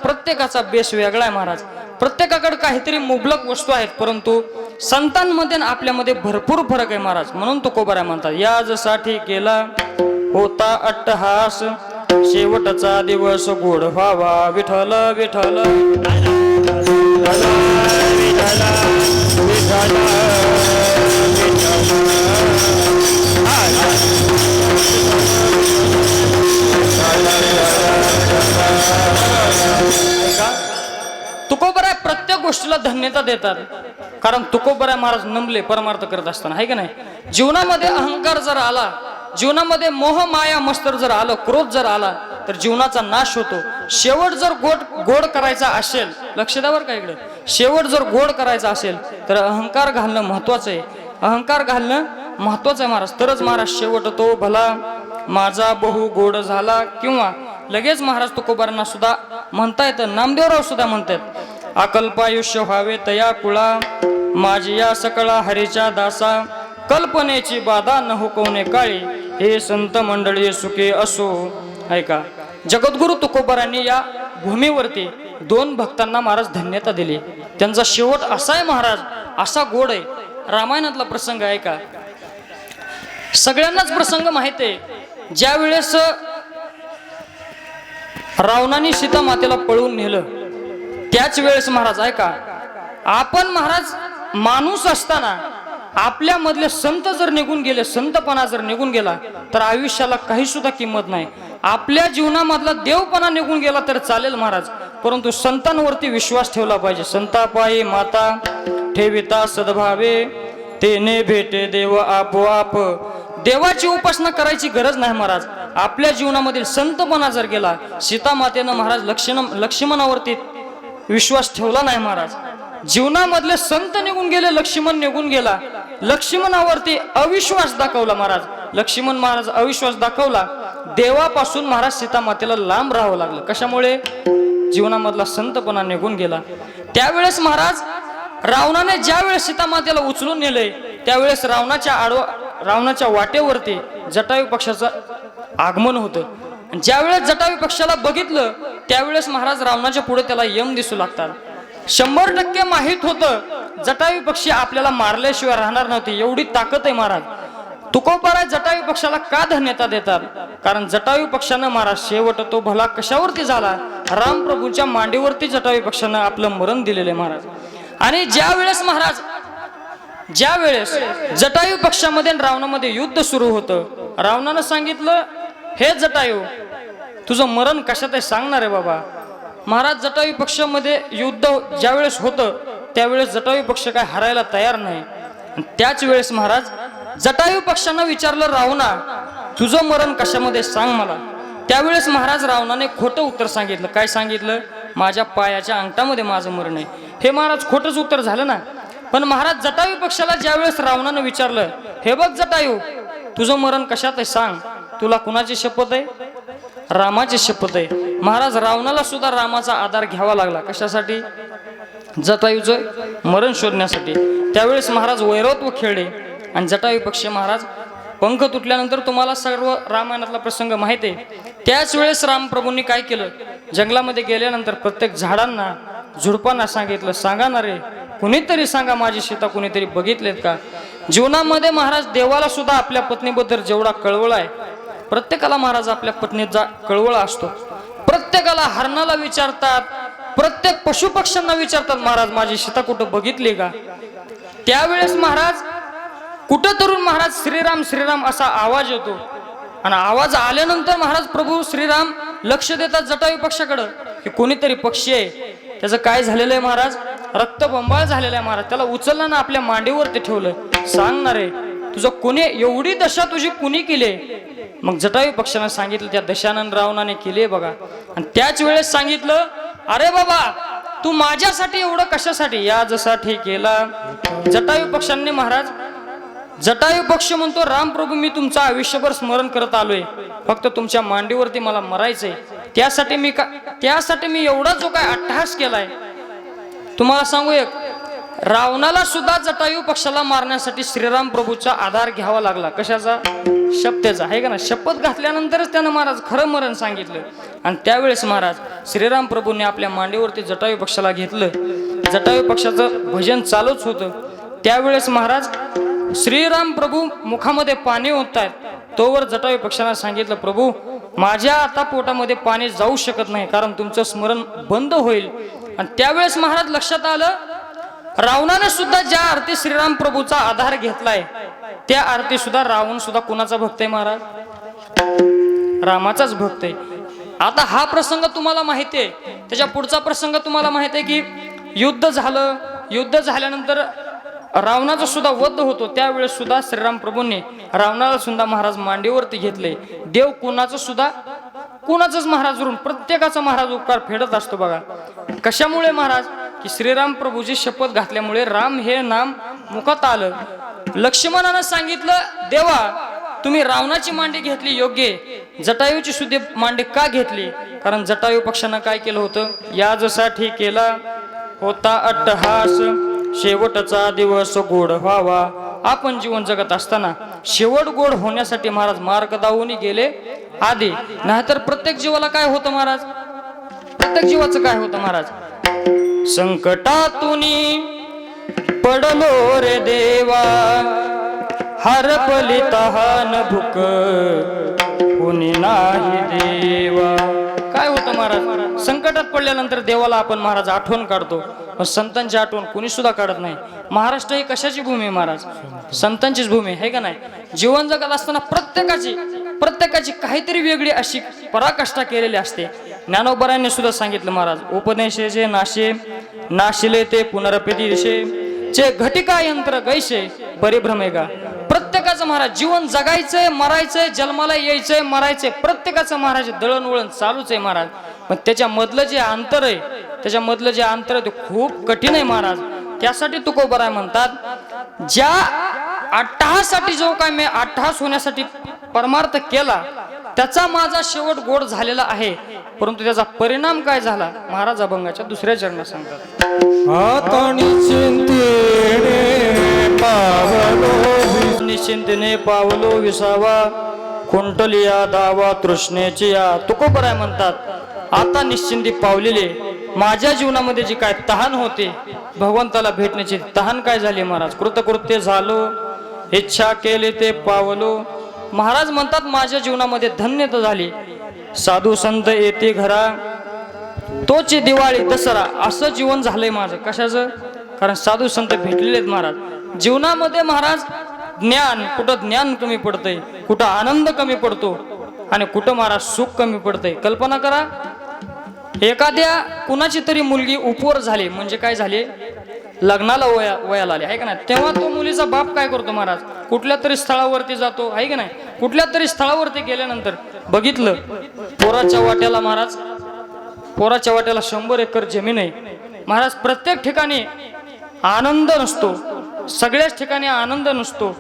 प्रत्येकाचा बेस वेगळा आहे महाराज. प्रत्येकाकडे काहीतरी मुबलक वस्तू आहेत, परंतु संतांमध्ये आपल्यामध्ये भरपूर फरक आहे महाराज. म्हणून तुकोबराय म्हणतात, याजसाठी केला होता अट्टहास, शेवटचा दिवस गोड व्हावा. विठ्ठल विठ्ठल तुकोबराय प्रत्येक गोष्टीला धन्यता देतात, कारण तुकोबराय महाराज नमले परमार्थ करत असताना, आहे का नाही. जीवनामध्ये अहंकार जर आला, जीवनामध्ये मोह माया मस्तर जर आलं, क्रोध जर आला, तर जीवनाचा नाश होतो. शेवट जर गोड करायचा असेल, लक्ष द्या बरं का इकडे, शेवट जर गोड करायचा असेल तर अहंकार घालणं महत्वाचं आहे. अहंकार घालणं महत्वाचं आहे महाराज. तरच महाराज शेवट तो भला माझा बहु गोड झाला. किंवा लगेच महाराज तुकोबारांना सुद्धा म्हणता येतं, नामदेवराव सुद्धा म्हणतात, अकल्पायुष्य व्हावे तया कुळा माझी या सकळा हरीच्या दासा कल्पनेची बाधा न हुकवणे काळी हे संत मंडळी सुखी असो. ऐका, जगद्गुरु तुकोबारांनी या भूमीवरती 2 भक्तांना महाराज धन्यता दिली. त्यांचा शेवट असा आहे महाराज, असा गोड आहे. रामायणातला प्रसंग आहे का, सगळ्यांनाच प्रसंग माहित आहे. ज्या वेळेस रावणाने सीता मातेला पळवून नेलं त्याच वेळेस महाराज ऐका, आपण महाराज माणूस असताना आपल्या मधले संत जर निघून गेले, संतपणा जर निघून गेला तर आयुष्याला काही सुद्धा किंमत नाही. आपल्या जीवनामधला देवपणा निघून गेला तर चालेल महाराज, परंतु संतांवरती विश्वास ठेवला पाहिजे. संतापायी माता ठेविता सद्भावे तेने भेटे देव आपोआप. देवाची उपासना करायची गरज नाही महाराज. आपल्या जीवनामधील संतपणा जर गेला, सीता मातेनं महाराज लक्ष्मणावरती विश्वास ठेवला नाही महाराज. जीवनामधले संत निघून गेले, लक्ष्मण निघून गेला, लक्ष्मणावरती अविश्वास दाखवला महाराज. लक्ष्मण महाराज अविश्वास दाखवला, देवापासून महाराज सीता मातेला लांब राहावं लागलं. कशामुळे? जीवनामधला संतपणा निघून गेला. त्यावेळेस महाराज रावणाने ज्या वेळेस सीता मातेला उचलून नेले त्यावेळेस रावणाच्या वाटेवरती जटायू पक्षाचं आगमन होतं. ज्यावेळेस जटायू पक्षाला बघितलं त्यावेळेस महाराज रावणाच्या पुढे त्याला यम दिसू लागतात. 100% माहित होतं जटायू पक्षी आपल्याला मारल्याशिवाय राहणार नव्हती, एवढी ताकद आहे महाराज. तुकोबाराय जटायू पक्षाला का धन्यता देतात? कारण जटायू पक्षानं महाराज शेवट तो भला कशावरती झाला, रामप्रभूंच्या मांडीवरती जटायू पक्षानं आपलं मरण दिलेले महाराज. आणि ज्या वेळेस जटायू पक्षामध्ये रावणामध्ये युद्ध सुरू होतं, रावणानं सांगितलं, हे जटायू तुझं मरण कशात आहे सांगणार आहे बाबा. महाराज जटायू पक्षामध्ये युद्ध ज्यावेळेस होतं त्यावेळेस जटायू पक्ष काय हरायला तयार नाही. त्याच वेळेस महाराज जटायू पक्षानं विचारलं, रावणा तुझं मरण कशामध्ये सांग मला. त्यावेळेस महाराज रावणाने खोटं उत्तर सांगितलं. काय सांगितलं? माझ्या पायाच्या अंगठामध्ये माझं मरण आहे. हे महाराज खोटंच उत्तर झालं ना. पण महाराज जटायू पक्षाला ज्यावेळेस रावणानं विचारलं, हे बघ जटायू तुझं मरण कशात आहे सांग, तुला कुणाची शपथ आहे? रामाची शपथ आहे. महाराज रावणाला सुद्धा रामाचा आधार घ्यावा लागला. कशासाठी? जटायूचं मरण शोधण्यासाठी. त्यावेळेस महाराज वैरत्व खेळले आणि जटायू पक्षी महाराज पंख तुटल्यानंतर तुम्हाला सर्व रामायणातला प्रसंग माहिती आहे. त्याच वेळेस रामप्रभूंनी काय केलं, जंगलामध्ये गेल्यानंतर प्रत्येक झाडांना झुडपांना सांगितलं, सांगा ना रे, कुणीतरी सांगा माझी सीता कुणीतरी बघितलेत का. जीवनामध्ये महाराज देवाला सुद्धा आपल्या पत्नीबद्दल जेवढा कळवळा आहे, प्रत्येकाला महाराज आपल्या पत्नीचा कळवळा असतो. प्रत्येकाला हरणाला विचारतात, प्रत्येक पशुपक्ष्यांना विचारतात, महाराज माझी सीता कुठं बघितली का. त्यावेळेस महाराज कुठं तरुण महाराज श्रीराम श्रीराम असा आवाज येतो आणि आवाज आल्यानंतर महाराज प्रभू श्रीराम लक्ष देतात जटायू पक्षाकडं की कोणीतरी पक्षी आहे, त्याचं काय झालेलं आहे महाराज, रक्तबंबाळ झालेला आहे महाराज. त्याला उचललं ना आपल्या मांडीवरती ठेवलं. सांगणार आहे तुझं कोणी एवढी दशा तुझी कुणी केली? मग जटायू पक्षानं सांगितलं त्या दशानंद रावणाने केली बघा. आणि त्याच वेळेस सांगितलं, अरे बाबा तू माझ्यासाठी एवढं कशासाठी, यासाठी केला. जटायू पक्षांनी महाराज जटायू पक्ष म्हणतो, रामप्रभू मी तुमचं आयुष्यभर स्मरण करत आलोय, फक्त तुमच्या मांडीवरती मला मरायचंय, त्यासाठी मी एवढा जो काय अट्टहास केलाय. तुम्हाला सांगू एक, रावणाला सुद्धा जटायू पक्षाला मारण्यासाठी श्रीराम प्रभूचा आधार घ्यावा लागला. कशाचा? शपथेचा, आहे का ना. शपथ घातल्यानंतरच त्यानं महाराज खरं मरण सांगितलं. आणि त्यावेळेस महाराज श्रीराम प्रभूंनी आपल्या मांडीवरती जटायू पक्षाला घेतलं. जटायू पक्षाचं भजन चालूच होतं. त्यावेळेस महाराज श्रीराम प्रभू मुखामध्ये पाणी ओततायत, तोवर जटायू पक्षाला सांगितलं, प्रभू माझ्या आता पोटामध्ये पाणी जाऊ शकत नाही, कारण तुमचं स्मरण बंद होईल. आणि त्यावेळेस महाराज लक्षात आलं, रावणाने सुद्धा ज्या आरती श्रीराम प्रभूचा आधार घेतलाय त्या आरती सुद्धा रावण सुद्धा कुणाचा भक्त आहे महाराज? रामाचाच भक्त आहे. आता हा प्रसंग तुम्हाला माहिती आहे. त्याच्या पुढचा प्रसंग तुम्हाला माहिती आहे की युद्ध झालं. युद्ध झाल्यानंतर रावणाचा सुद्धा वध होतो. त्यावेळेस सुद्धा श्रीराम प्रभूंनी रावणाला सुद्धा महाराज मांडीवरती घेतले. देव कुणाचं सुद्धा कुणाचाच महाराजवरून प्रत्येकाचा महाराज उपकार फेडत असतो बघा. कशामुळे महाराज की श्रीराम प्रभूची शपथ घातल्यामुळे राम हे नाम मुखात आलं. लक्ष्मणानं सांगितलं देवा तुम्ही रावणाची मांडी घेतली योग्य आहे, जटायूची सुद्धा मांडी का घेतली? कारण जटायू पक्षानं काय केलं होतं, याजसाठी केला होता अट्टहास, शेवटचा दिवस गोड व्हावा. आपण जीवन जगत असताना शेवट गोड होण्यासाठी महाराज मार्ग दावून गेले आधी, नाहीतर प्रत्येक जीवाला काय होतं महाराज, प्रत्येक जीवाचं काय होतं महाराज, संकटातून पडलो रे देवा, हरपली तहान भूक कुणी नाही देवा. काय होतं महाराज, संकटात पडल्यानंतर देवाला आपण महाराज आठवण काढतो, पण संतांची आठवण कुणी सुद्धा काढत नाही. महाराष्ट्र ही कशाची भूमी आहे महाराज, संतांचीच भूमी आहे का नाही. जीवन जगत असताना प्रत्येकाची काहीतरी वेगळी अशी पराकाष्ठा केलेली असते. ज्ञानोबरांनी सुद्धा सांगितलं महाराज, उपदेशे नाशे नाशिले ते पुनरपती दिशे चे घटिका यंत्र गैसे परिभ्रमे का. प्रत्येकाचं महाराज जीवन जगायचंय, मरायचंय, जन्माला यायचंय, मरायचंय, प्रत्येकाचं महाराज दळणवळण चालूच आहे महाराज. पण त्याच्यामधलं जे अंतर आहे ते खूप कठीण आहे महाराज. त्यासाठी तुकोबराय म्हणतात, ज्या अट्टहासाठी जो काय मी अट्टहास होण्यासाठी परमार्थ केला त्याचा माझा शेवट गोड झालेला आहे, परंतु त्याचा परिणाम काय झाला महाराज अभंगाच्या दुसऱ्या चरणात सांगतात. निश्चिंतेने पावलो विसावा, कुंटलिया दावा तृष्णेची या. तुकोबराय म्हणतात, आता निश्चिंती पावलेले माझ्या जीवनामध्ये जी काय तहान होते भगवंताला भेटण्याची तहान काय झाली महाराज, कृतकृत्य झालो, इच्छा केले ते पावलो. महाराज म्हणतात माझ्या जीवनामध्ये धन्यता झाली, साधू संत येते घरा, तोची दिवाळी दसरा, असं जीवन झालंय माझं. कशाचं, कारण साधू संत भेटलेले आहेत महाराज. जीवनामध्ये महाराज कुठं ज्ञान कमी पडतंय, कुठं आनंद कमी पडतो आणि कुठं महाराज सुख कमी पडतंय. कल्पना करा, एखाद्या कुणाची तरी मुलगी उपवर झाली म्हणजे काय झाले, लग्नाला वयाला आले आहे का नाही, तेव्हा तो मुलीचा बाप काय करतो महाराज, कुठल्या तरी स्थळावरती जातो आहे की नाही. कुठल्या तरी स्थळावरती गेल्यानंतर बघितलं पोराच्या वाट्याला महाराज, पोराच्या वाट्याला 100 एकर जमीन आहे महाराज. प्रत्येक ठिकाणी आनंद नसतो, सगळ्याच ठिकाणी आनंद नसतो.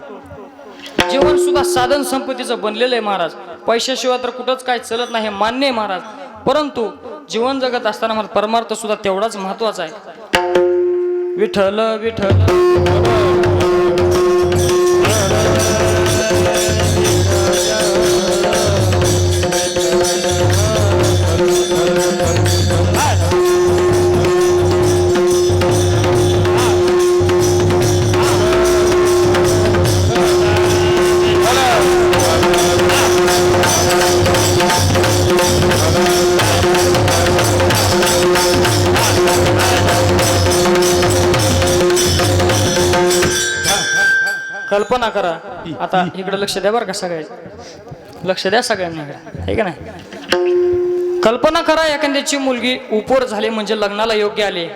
जीवन सुद्धा साधन संपत्तीचं बनलेलं आहे महाराज. पैशाशिवाय तर कुठंच काय चलत नाही, मान्य आहे महाराज. परंतु जीवन जगत असताना मला परमार्थ सुद्धा तेवढाच महत्वाचा आहे. विठ्ठल विठ्ठल कल्पना करा. आता इकडे लक्ष द्या बरं का, सगळ्या लक्ष द्या सगळ्यांनी इकडे, आहे का नाही. कल्पना करा, एखाद्याची मुलगी उपवर झाली म्हणजे लग्नाला योग्य आले.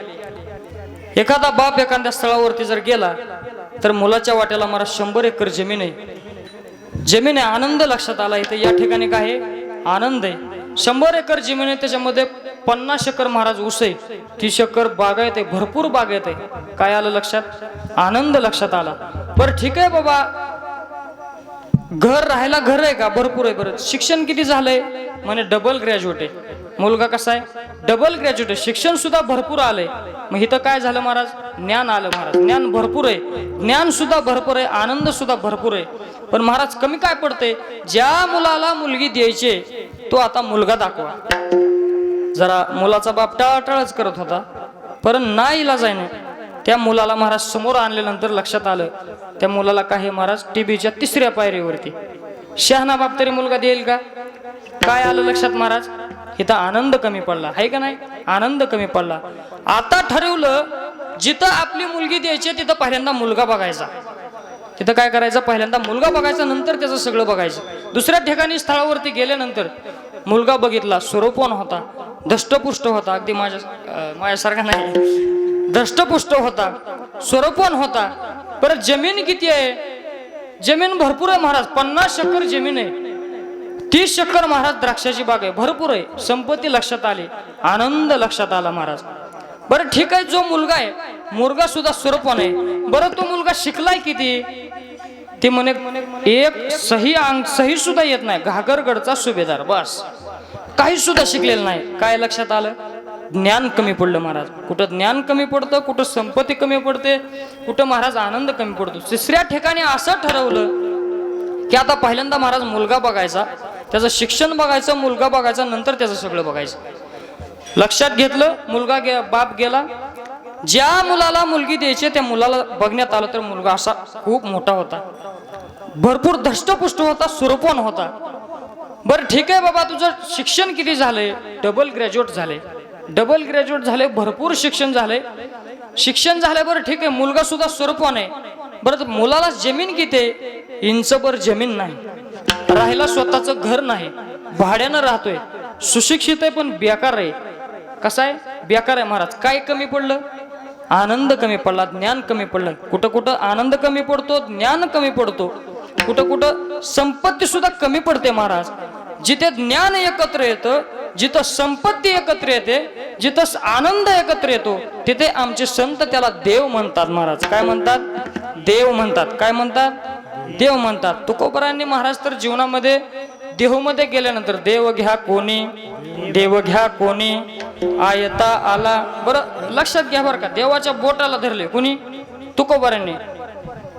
एखादा बाप एखाद्या स्थळावरती जर गेला तर मुलाच्या वाट्याला मला 100 एकर जमीन आहे, जमीन आहे. आनंद लक्षात आला इथे, या ठिकाणी काय आहे, आनंद आहे. 100 एकर जमीन आहे, त्याच्यामध्ये 50 एकर महाराज ऊस आहे, 30 एकर बागायत आहे, भरपूर बागायत आहे. काय आलं लक्षात, आनंद लक्षात आला. बरं ठीक आहे बाबा, घर राहायला घर आहे का, भरपूर आहे. बरं शिक्षण किती झालंय, म्हणे डबल ग्रॅज्युएट आहे. मुलगा कसा आहे, डबल ग्रॅज्युएट आहे, शिक्षण सुद्धा भरपूर आलंय. मग इथं काय झालं महाराज, ज्ञान आलं महाराज. ज्ञान भरपूर आहे, ज्ञान सुद्धा भरपूर आहे, आनंद सुद्धा भरपूर आहे. पण महाराज कमी काय पडते, ज्या मुलाला मुलगी द्यायची तो आता मुलगा दाखवा. जरा मुलाचा बाप टाळाटाळच करत होता, पण नाईलाजाने त्या मुलाला महाराज समोर आणल्यानंतर लक्षात आलं त्या मुलाला काय महाराज, टीबीच्या 3ऱ्या पायरीवरती. शहाणा बाप तरी मुलगा देईल का. काय आलं लक्षात महाराज, इथं आनंद कमी पडला आहे का नाही, आनंद कमी पडला. आता ठरवलं जिथं आपली मुलगी द्यायची तिथं पहिल्यांदा मुलगा बघायचा. तिथं काय करायचं, पहिल्यांदा मुलगा बघायचा, नंतर त्याचं सगळं बघायचं. दुसऱ्या ठिकाणी स्थळावरती गेल्यानंतर मुलगा बघितला, स्वरूपवान होता, धष्टपुष्ट होता, अगदी माझ्यासारखा नाही, धष्टपुष्ट होता, स्वरूपवान होता. परत जमीन किती आहे, जमीन भरपूर आहे महाराज, 50 एकर जमीन आहे. 30 एकर महाराज द्राक्षाची बाग आहे, भरपूर आहे, संपत्ती लक्षात आली, आनंद लक्षात आला महाराज. बरं ठीक आहे, जो मुलगा आहे मुलगा सुद्धा सुरपण आहे. बरं तो मुलगा शिकलाय किती? ते म्हणे एक सही सुद्धा येत नाही, घागरगडचा सुभेदार, बस काही सुद्धा शिकलेलं नाही. काय लक्षात आलं? ज्ञान कमी पडलं महाराज. कुठं ज्ञान कमी पडतं, कुठं संपत्ती कमी पडते, कुठं महाराज आनंद कमी पडतो. तिसऱ्या ठिकाणी असं ठरवलं की आता पहिल्यांदा महाराज मुलगा बघायचा, त्याचं शिक्षण बघायचं, मुलगा बघायचा, नंतर त्याचं सगळं बघायचं. लक्षात घेतलं, मुलगा बाप गेला. ज्या मुलाला मुलगी द्यायची त्या मुलाला बघण्यात आलं तर मुलगा असा खूप मोठा होता, भरपूर धष्टपुष्ट होता, सुरपण होता. बरं ठीक आहे बाबा, तुझं शिक्षण किती झालंय? डबल ग्रॅज्युएट झाले, डबल ग्रॅज्युएट झाले, भरपूर शिक्षण झाले. शिक्षण झाले, बरं ठीक आहे, मुलगा सुद्धा सुरपण आहे. बरं मुलाला जमीन किती आहे? इंचभर जमीन नाही, राहायला स्वतःचं घर नाही, भाड्यानं राहतोय, सुशिक्षित आहे पण बेकार आहे. कसा आहे? बेकार आहे महाराज. काय कमी पडलं? आनंद कमी पडला, ज्ञान कमी पडलं. कुठं कुठं आनंद कमी पडतो, ज्ञान कमी पडतो, कुठं कुठं संपत्ती सुद्धा कमी पडते महाराज. जिथे ज्ञान एकत्र येतं, जिथं संपत्ती एकत्र येते, जिथं आनंद एकत्र येतो, तिथे आमचे संत त्याला देव म्हणतात महाराज. काय म्हणतात? देव म्हणतात. काय म्हणतात? देव म्हणतात. तुकोबरायांनी महाराज तर जीवनामध्ये देहूमध्ये गेल्यानंतर देव घ्या कोणी, देव घ्या कोणी, आयता आला. बरं लक्षात घ्या बरं का, देवाच्या बोटाला धरले कोणी? तुकोबरायांनी.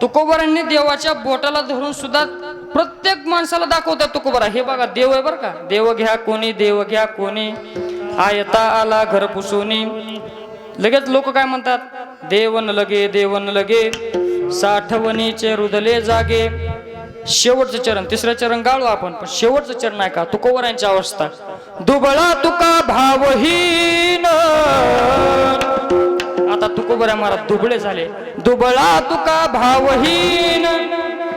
तुकोबरायांनी देवाच्या बोटाला धरून सुद्धा प्रत्येक माणसाला दाखवतात तुकोबरा, हे बघा देव आहे बरं का, देव घ्या कोणी, देव घ्या कोणी, आयता आला घर पुसोनी. लगेच लोक काय म्हणतात? देवन लगे, देवन लगे, साठवणीचे रुदले जागे. शेवटचं चरण, तिसरं चरण गाळू आपण, पण शेवटचं चरण आहे का तुकोबरायांची अवस्था. दुबळा तुका भावहीन. आता तुकोबरा महाराज दुबळे झाले, दुबळा तुका भावहीन.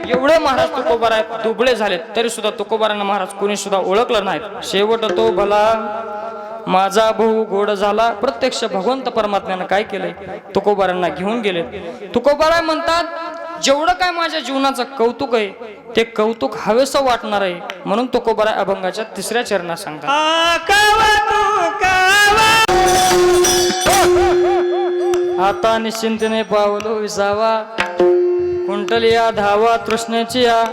एवढे महाराज तुकोबरा दुबळे झाले तरी सुद्धा तुकोबरांना महाराज कोणी सुद्धा ओळखलं नाही. शेवट तो भला माझा भाऊ गोड झाला. प्रत्यक्ष भगवंत परमात्म्यानं काय केलंय? तुकोबरांना घेऊन गेले. तुकोबरा म्हणतात, जेवढं काय माझ्या जीवनाचं कौतुक आहे ते कौतुक हवेसं वाटणार आहे. म्हणून तुकोबरा अभंगाच्या तिसऱ्या चरणात सांगतात, आता निश्चिंतीने पावलो विसावा, कुंटली या धावा तृष्णेची या,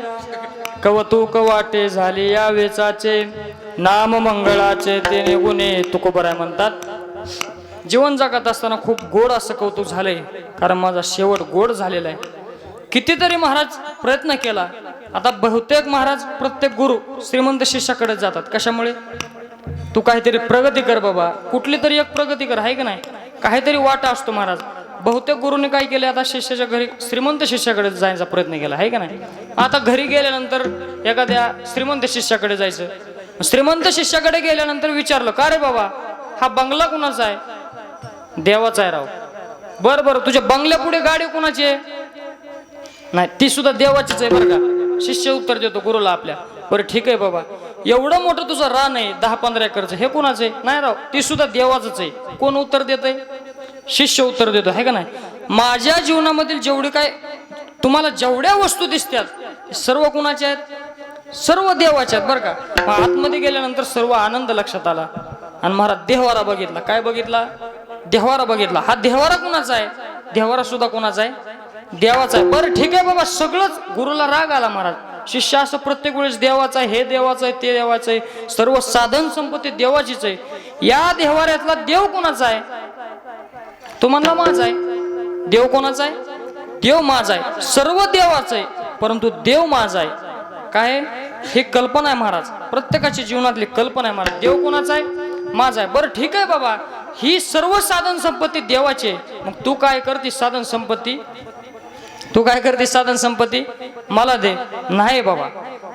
कौतुक वाटे झाली या वेचाचे, नाम मंगळाचे ते निगुणे. तुकोबरा म्हणतात, जीवन जगत असताना खूप गोड असं कौतुक झालंय, कारण माझा शेवट गोड झालेला आहे. कितीतरी महाराज प्रयत्न केला. आता बहुतेक महाराज प्रत्येक गुरु श्रीमंत शिष्याकडे जातात. कशामुळे? तू काहीतरी प्रगती कर बाबा, कुठली तरी एक प्रगती कर, आहे का नाही? काहीतरी वाटा असतो महाराज. बहुतेक गुरुने काय केले? आता शिष्याच्या घरी, श्रीमंत शिष्याकडे जायचा प्रयत्न केला, आहे का नाही? आता घरी गेल्यानंतर एखाद्या श्रीमंत शिष्याकडे जायचं. श्रीमंत शिष्याकडे गेल्यानंतर विचारलं, का रे बाबा हा बंगला कुणाचा आहे? देवाचा आहे राव. बरं बरं, तुझ्या बंगल्या पुढे गाडी कुणाची आहे? नाही, ती सुद्धा देवाचीच आहे बरं का. शिष्य उत्तर देतो गुरुला आपल्या, बरं ठीक आहे बाबा, एवढं मोठं तुझं रान आहे 10-15 एकरचं, हे कोणाचं आहे? नाही राव, ती सुद्धा देवाचंच आहे. कोण उत्तर देत आहे? शिष्य उत्तर देतो, आहे का नाही? माझ्या जीवनामधील जेवढे काय तुम्हाला जेवढ्या वस्तू दिसतात सर्व कुणाच्या आहेत? सर्व देवाच्या आहेत बरं का. आतमध्ये गेल्यानंतर सर्व आनंद लक्षात आला आणि महाराज देहवारा बघितला. काय बघितला? देहवारा बघितला. हा देहवारा कुणाचा आहे? देहवारा सुद्धा कुणाचा आहे? देवाचा आहे. बरं ठीक आहे बाबा, सगळंच. गुरुला राग आला महाराज. शिष्य असं प्रत्येक वेळेस देवाचा आहे, हे देवाचं आहे, ते देवाचं आहे, सर्व साधन संपत्ती देवाचीच आहे. या देहवाऱ्यातला देव कोणाचा आहे? तो म्हणला माझा आहे. देव कोणाचा आहे? देव माझा आहे. सर्व देवाचं आहे, परंतु देव माझा आहे. काय? ही कल्पना आहे महाराज, प्रत्येकाच्या जीवनातली कल्पना आहे महाराज. देव कोणाचा आहे? माझा आहे. बरं ठीक आहे बाबा, ही सर्व साधन संपत्ती देवाची आहे, मग तू काय करते? साधन संपत्ती तू काय करते? साधन संपत्ती मला दे. नाही बाबा,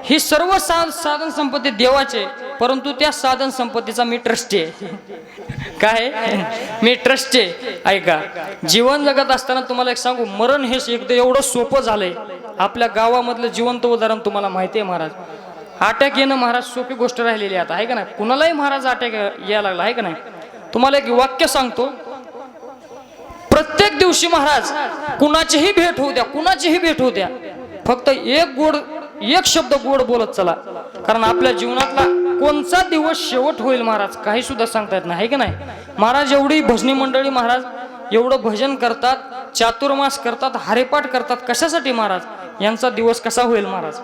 ही सर्व साधन संपत्ती देवाचे, परंतु त्या साधन संपत्तीचा मी ट्रस्टी आहे. काय? मी ट्रस्टी आहे. ऐका, जीवन जगत असताना तुम्हाला एक सांगू, मरण हे एकदा एवढं सोपं झालंय. आपल्या गावामधलं जिवंत उदाहरण तुम्हाला माहिती आहे महाराज. अटॅक येणं महाराज सोपी गोष्ट राहिलेली आता, आहे का नाही? कुणालाही महाराज अटॅक यायला लागला, आहे का नाही? तुम्हाला एक वाक्य सांगतो, प्रत्येक दिवशी महाराज कुणाचीही भेट होऊ द्या, कुणाचीही भेट होऊ द्या, फक्त एक गोड एक शब्द गोड बोलत चला, कारण आपल्या जीवनातला कोणचा दिवस शेवट होईल महाराज काही सुद्धा सांगता येत नाही, की नाही महाराज. एवढी भजनी मंडळी महाराज एवढं भजन करतात, चातुर्मास करतात, हरिपाठ करतात, कशासाठी महाराज? यांचा दिवस कसा होईल महाराज?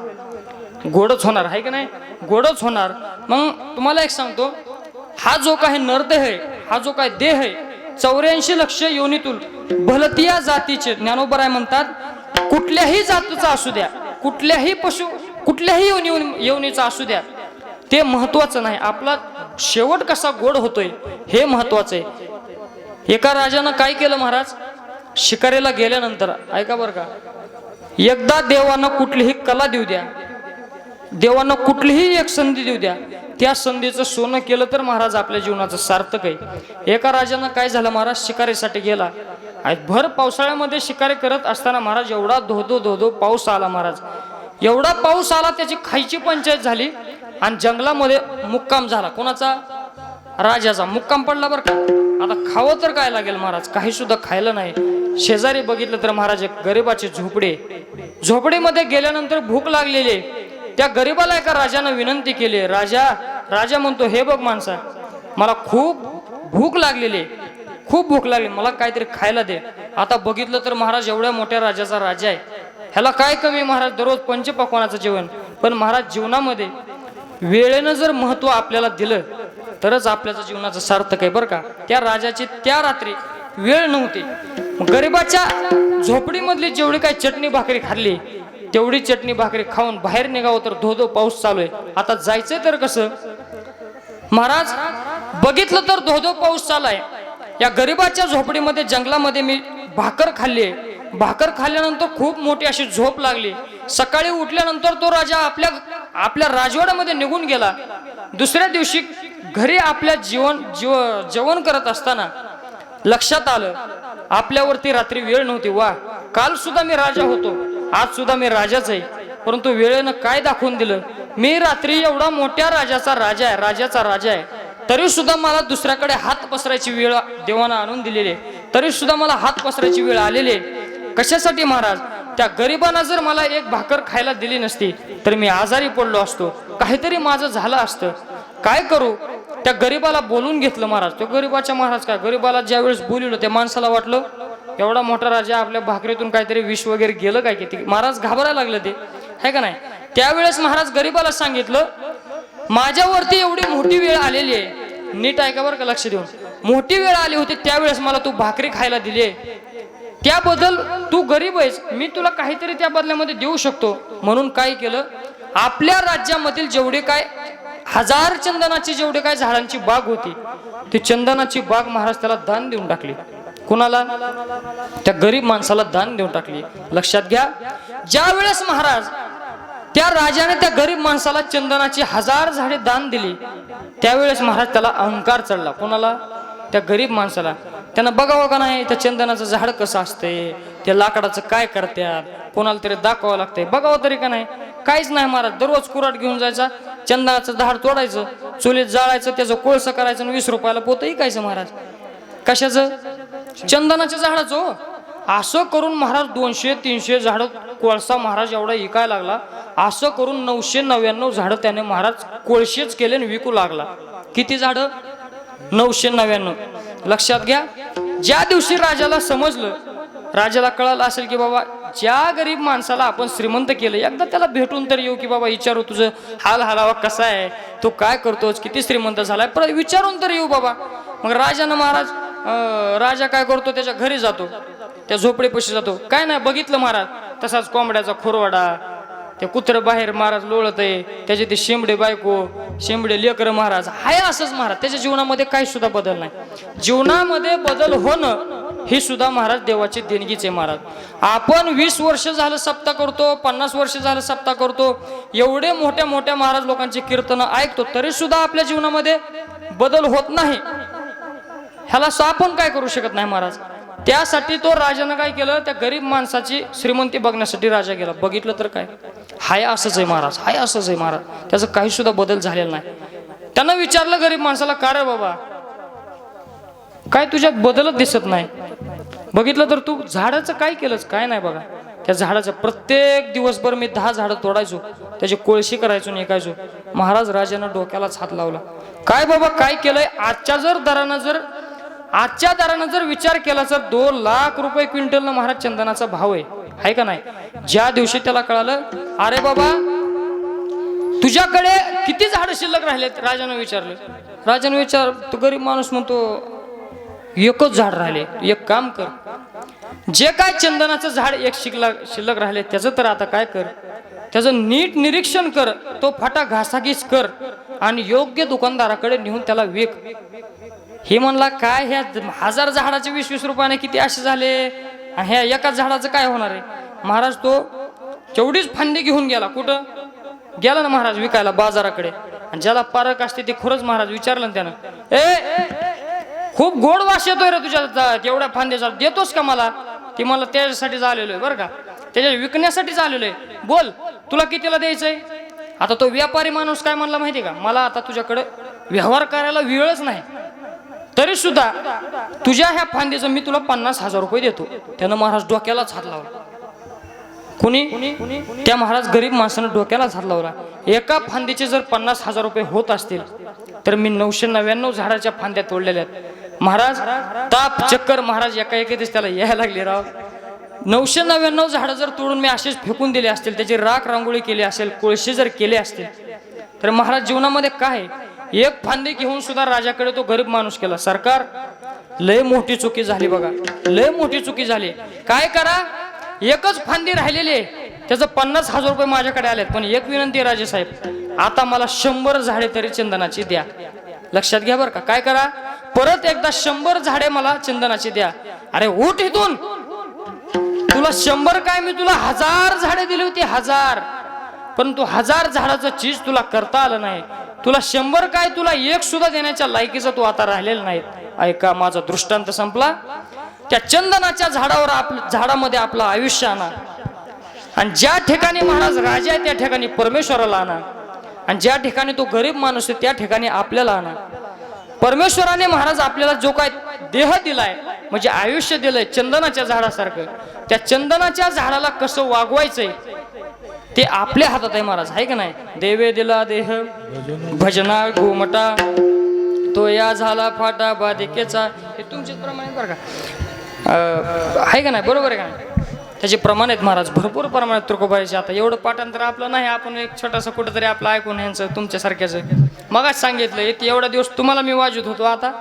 गोडच होणार आहे की नाही? गोडच होणार. मग तुम्हाला एक सांगतो, हा जो काही नरदेह आहे, हा जो काही देह आहे, 84 लक्ष योनीतून भलतिया जातीचे ज्ञानोबराय म्हणतात, कुठल्याही जातीचा असू द्या, कुठल्याही पशु, कुठल्याही योनीचा असू द्या, ते महत्वाचं नाही. आपला शेवट कसा गोड होतोय हे महत्वाचं आहे. एका राजानं काय केलं महाराज? शिकारीला गेल्यानंतर ऐका बरं का, एकदा देवानं कुठलीही कला देऊ द्या, देवानं कुठलीही एक संधी देऊ द्या, त्या संधीचं सोनं केलं तर महाराज आपल्या जीवनाचं सार्थक आहे. एका राजानं काय झालं महाराज, शिकारीसाठी गेला. भर पावसाळ्यामध्ये शिकारी करत असताना महाराज एवढा धो पाऊस आला महाराज, एवढा पाऊस आला, त्याची खायची पंचायत झाली आणि जंगलामध्ये मुक्काम झाला. कोणाचा? राजाचा मुक्काम पडला बरं का. आता खावं तर काय लागेल महाराज? काही सुद्धा खायला नाही. शेजारी बघितलं तर महाराज एक गरीबाची झोपडी, झोपडीमध्ये गेल्यानंतर भूक लागलेली. त्या गरीबाला एका राजानं विनंती केली. राजा म्हणतो, हे बघ माणसा, मला खूप भूक लागलेली, खूप भूक लागली, मला काहीतरी खायला दे. आता बघितलं तर महाराज एवढ्या मोठ्या राजाचा राजा आहे, ह्याला काय कमी महाराज, दररोज पंचपक्वानाचं जेवण. पण महाराज जीवनामध्ये वेळेनं जर महत्व आपल्याला दिलं तरच आपल्याचं जीवनाचं सार्थक आहे बरं का. त्या राजाची त्या रात्री वेळ नव्हती. गरीबाच्या झोपडीमधली जेवढी काही चटणी भाकरी खाल्ली, तेवढी चटणी भाकरी खाऊन बाहेर निघावं तर धो पाऊस चालू आहे. आता जायचंय तर कसं महाराज? बघितलं तर धो पाऊस चालू आहे. या गरीबाच्या झोपडीमध्ये जंगलामध्ये मी भाकर खाल्ली. भाकर खाल्ल्यानंतर खूप मोठी अशी झोप लागली. सकाळी उठल्यानंतर तो राजा आपल्या राजवाड्यामध्ये निघून गेला. दुसऱ्या दिवशी घरी आपल्या जेवण करत असताना लक्षात आलं, आपल्यावरती रात्री वेळ नव्हती. वा, काल सुद्धा मी राजा होतो, आज सुद्धा मी राजाच आहे, परंतु वेळेनं काय दाखवून दिलं, मी रात्री एवढा मोठ्या राजाचा राजा आहे, तरी सुद्धा मला दुसऱ्याकडे हात पसरायची वेळ देवानं आणून दिलेली आहे. तरी सुद्धा मला हात पसरायची वेळ आलेली आहे. कशासाठी महाराज? त्या गरिबांना जर मला एक भाकर खायला दिली नसती तर मी आजारी पडलो असतो, काहीतरी माझं झालं असतं. काय करू? त्या गरीबाला बोलून घेतलं महाराज. तो गरीबाच्या महाराज काय, गरीबाला ज्या वेळेस बोलवलं त्या माणसाला वाटलं एवढा मोठा राजा, आपल्या भाकरीतून काहीतरी विष वगैरे गेलं काय की. महाराज घाबरायला लागलं ते, है का नाही. त्यावेळेस महाराज गरीबाला सांगितलं, माझ्यावरती एवढी मोठी वेळ आलेली आहे, नीट ऐका बरं का लक्ष देऊन, मोठी वेळ आली होती त्यावेळेस मला तू भाकरी खायला दिली, त्याबद्दल तू गरीब आहेस, मी तुला काहीतरी त्या बदल्यामध्ये देऊ शकतो. म्हणून काय केलं, आपल्या राज्यामधील जेवढे काय 1000 चंदनाची जेवढे काय झाडांची बाग होती, ती चंदनाची बाग महाराज त्याला दान देऊन टाकली. कुणाला? त्या गरीब माणसाला दान देऊन टाकली. लक्षात घ्या, ज्या वेळेस महाराज त्या राजाने त्या गरीब माणसाला चंदनाची 1000 झाडे दान दिली, त्यावेळेस महाराज त्याला अहंकार चढला. कोणाला? त्या गरीब माणसाला. त्यानं बघावं का नाही त्या चंदनाचं झाड कसं असतंय, त्या लाकडाचं काय करतात, कोणाला तरी दाखवावं लागतंय, बघावं तरी का नाही? काहीच नाही महाराज. दररोज कुराट घेऊन जायचा, चंदनाचं झाड तोडायचं, चुलीत जाळायचं, त्याचं कोळसं करायचं आणि 20 रुपयाला पोतं विकायचं महाराज. कशाचं? चंदनाच्या झाडाचं. असं करून महाराज 200-300 झाड कोळसा महाराज एवढा विकायला लागला. असं करून 999 झाडं त्याने महाराज कोळशेच केले आणि विकू लागला. किती झाडं? 999. लक्षात घ्या, ज्या दिवशी राजाला समजलं, राजाला कळालं असेल की बाबा ज्या गरीब माणसाला आपण श्रीमंत केलं, एकदा त्याला भेटून तर येऊ की बाबा विचारू तुझं हाल हालावा कसा आहे, तू काय करतोस, किती श्रीमंत झालाय, परत विचारून तर येऊ बाबा. मग राजानं महाराज राजा काय करतो, त्याच्या घरी जातो, त्या झोपडीपाशी जातो. काय नाही बघितलं महाराज, तसाच कोंबड्याचा खुरवाडा, ते कुत्र बाहेर महाराज लोळत आहे, त्याचे ते शेंबडे बायको, शेंबडे लेकर महाराज हाय असंच महाराज. त्याच्या जीवनामध्ये काही सुद्धा बदल नाही. जीवनामध्ये बदल होणं ही सुद्धा महाराज देवाची देणगीच आहे महाराज. आपण 20 वर्ष झालं सप्ताह करतो, 50 वर्ष झालं सप्ताह करतो, एवढे मोठ्या मोठ्या महाराज लोकांची कीर्तनं ऐकतो, तरी सुद्धा आपल्या जीवनामध्ये बदल होत नाही. ह्याला आपण काय करू शकत नाही महाराज. त्यासाठी तो राजानं काय केलं, त्या गरीब माणसाची श्रीमंती बघण्यासाठी राजा गेला. बघितलं तर काय, हाय असंच आहे महाराज, हाय असंच आहे महाराज, त्याचा काही सुद्धा बदल झालेला नाही. त्यानं विचारलं गरीब माणसाला, का रे बाबा काय तुझ्यात बदलच दिसत नाही, बघितलं तर तू झाडाचं काय केलंच? काय नाही बघा. त्या झाडाचं प्रत्येक दिवसभर मी 10 झाडं तोडायचो, त्याची कोळशी करायचो आणि ऐकायचो. महाराज राजानं डोक्यालाच हात लावला. काय बाबा काय केलंय? आजच्या दरानं जर विचार केला तर 2 लाख रुपये क्विंटलनं महाराज चंदनाचा भाव आहे का नाही? ज्या दिवशी त्याला कळालं, अरे बाबा तुझ्याकडे किती झाडं शिल्लक राहिलेत? राजानं विचार, तो गरीब माणूस म्हणतो एकच झाड राहिले. एक काम कर, जे काय चंदनाचं झाड एक शिल्लक राहिले त्याचं तर आता काय कर, त्याचं नीट निरीक्षण कर, तो फाटा घासाघीस कर आणि योग्य दुकानदाराकडे नेऊन त्याला विक. हे म्हणला काय ह्या 1000 झाडाचे 20-20 रुपयाने किती असे झाले, ह्या एकाच झाडाचं काय होणार आहे? महाराज तो तेवढीच फांदी घेऊन गेला. कुठं गेला ना महाराज? विकायला बाजाराकडे. आणि ज्याला पारख असते ते खरंच महाराज विचारलं ना त्यानं, खूप गोड वास येतोय रे तुझ्या एवढ्या फांद्याचा, देतोस का मला? ती मला त्याच्यासाठी आलेलो आहे बरं का, त्याच्या विकण्यासाठी आलेलो आहे. बोल तुला कितीला द्यायचंय? आता तो व्यापारी माणूस काय म्हणला माहिती का, मला आता तुझ्याकडे व्यवहार करायला वेळच नाही, तरी सुद्धा तुझ्या ह्या फांदीचं मी तुला 50,000 रुपये देतो. त्यानं महाराज डोक्यालाच हात लावला. कुणी? त्या महाराज गरीब माणसानं डोक्यालाच हात लावला. एका फांदीचे जर 50,000 रुपये होत असतील तर मी 999 झाडाच्या फांद्या तोडलेल्या आहेत. महाराज ताप चक्कर महाराज एकाएकीच त्याला यायला लागले. राव 999 झाडं जर तोडून मी असेच फेकून दिले असतील, त्याची राख रांगोळी केली असेल, कोळशे जर केले असतील, तर महाराज जीवनामध्ये काय एक फांदी घेऊन सुद्धा राजाकडे तो गरीब माणूस केला. सरकार लय मोठी चुकी झाली बघा, लय मोठी चुकी झाली. काय करा, एकच फांदी राहिलेली आहे, त्याचं 50,000 रुपये माझ्याकडे आलेत. पण एक विनंती राजे साहेब, आता मला 100 झाडे तरी चंदनाची द्या. लक्षात घ्या बरं का. काय करा, परत एकदा 100 झाडे मला चंदनाची द्या. अरे उठ इथून, तुला 100 काय, मी तुला 1000 झाडे दिली होती, 1000. पण तू 1000 झाडाचं चीज तुला करता आलं नाही. तुला 100 काय, तुला एक सुद्धा देण्याच्या लायकीचा तू आता राहिलेला नाही. ऐका, माझा दृष्टांत संपला. त्या चंदनाच्या झाडामध्ये आपलं आयुष्य आणा. आणि ज्या ठिकाणी महाराज राजा आहे त्या ठिकाणी परमेश्वराला आणा. आणि ज्या ठिकाणी तो गरीब माणूस आहे त्या ठिकाणी आपल्याला आणा. परमेश्वराने महाराज आपल्याला जो काय देह दिलाय, म्हणजे आयुष्य दिलंय चंदनाच्या झाडासारखं, त्या चंदनाच्या झाडाला कसं वागवायचंय ते आपल्या हातात आहे महाराज, आहे का नाही? देवे दिला देह भजना गोमटा, तो या झाला फाटा बाधिकेचा. हे तुमचेच प्रमाण बरं का, आहे का नाही? बरोबर आहे का नाही? त्याचे प्रमाण आहेत महाराज, भरपूर प्रमाणात तुकोबाईचे. आता एवढं पाठांतर आपलं नाही, आपण एक छोटासा कुठंतरी आपलं ऐकून ह्यांचं तुमच्यासारख्याचं मगाच सांगितलं. एवढा दिवस तुम्हाला मी वाजवत होतो, आता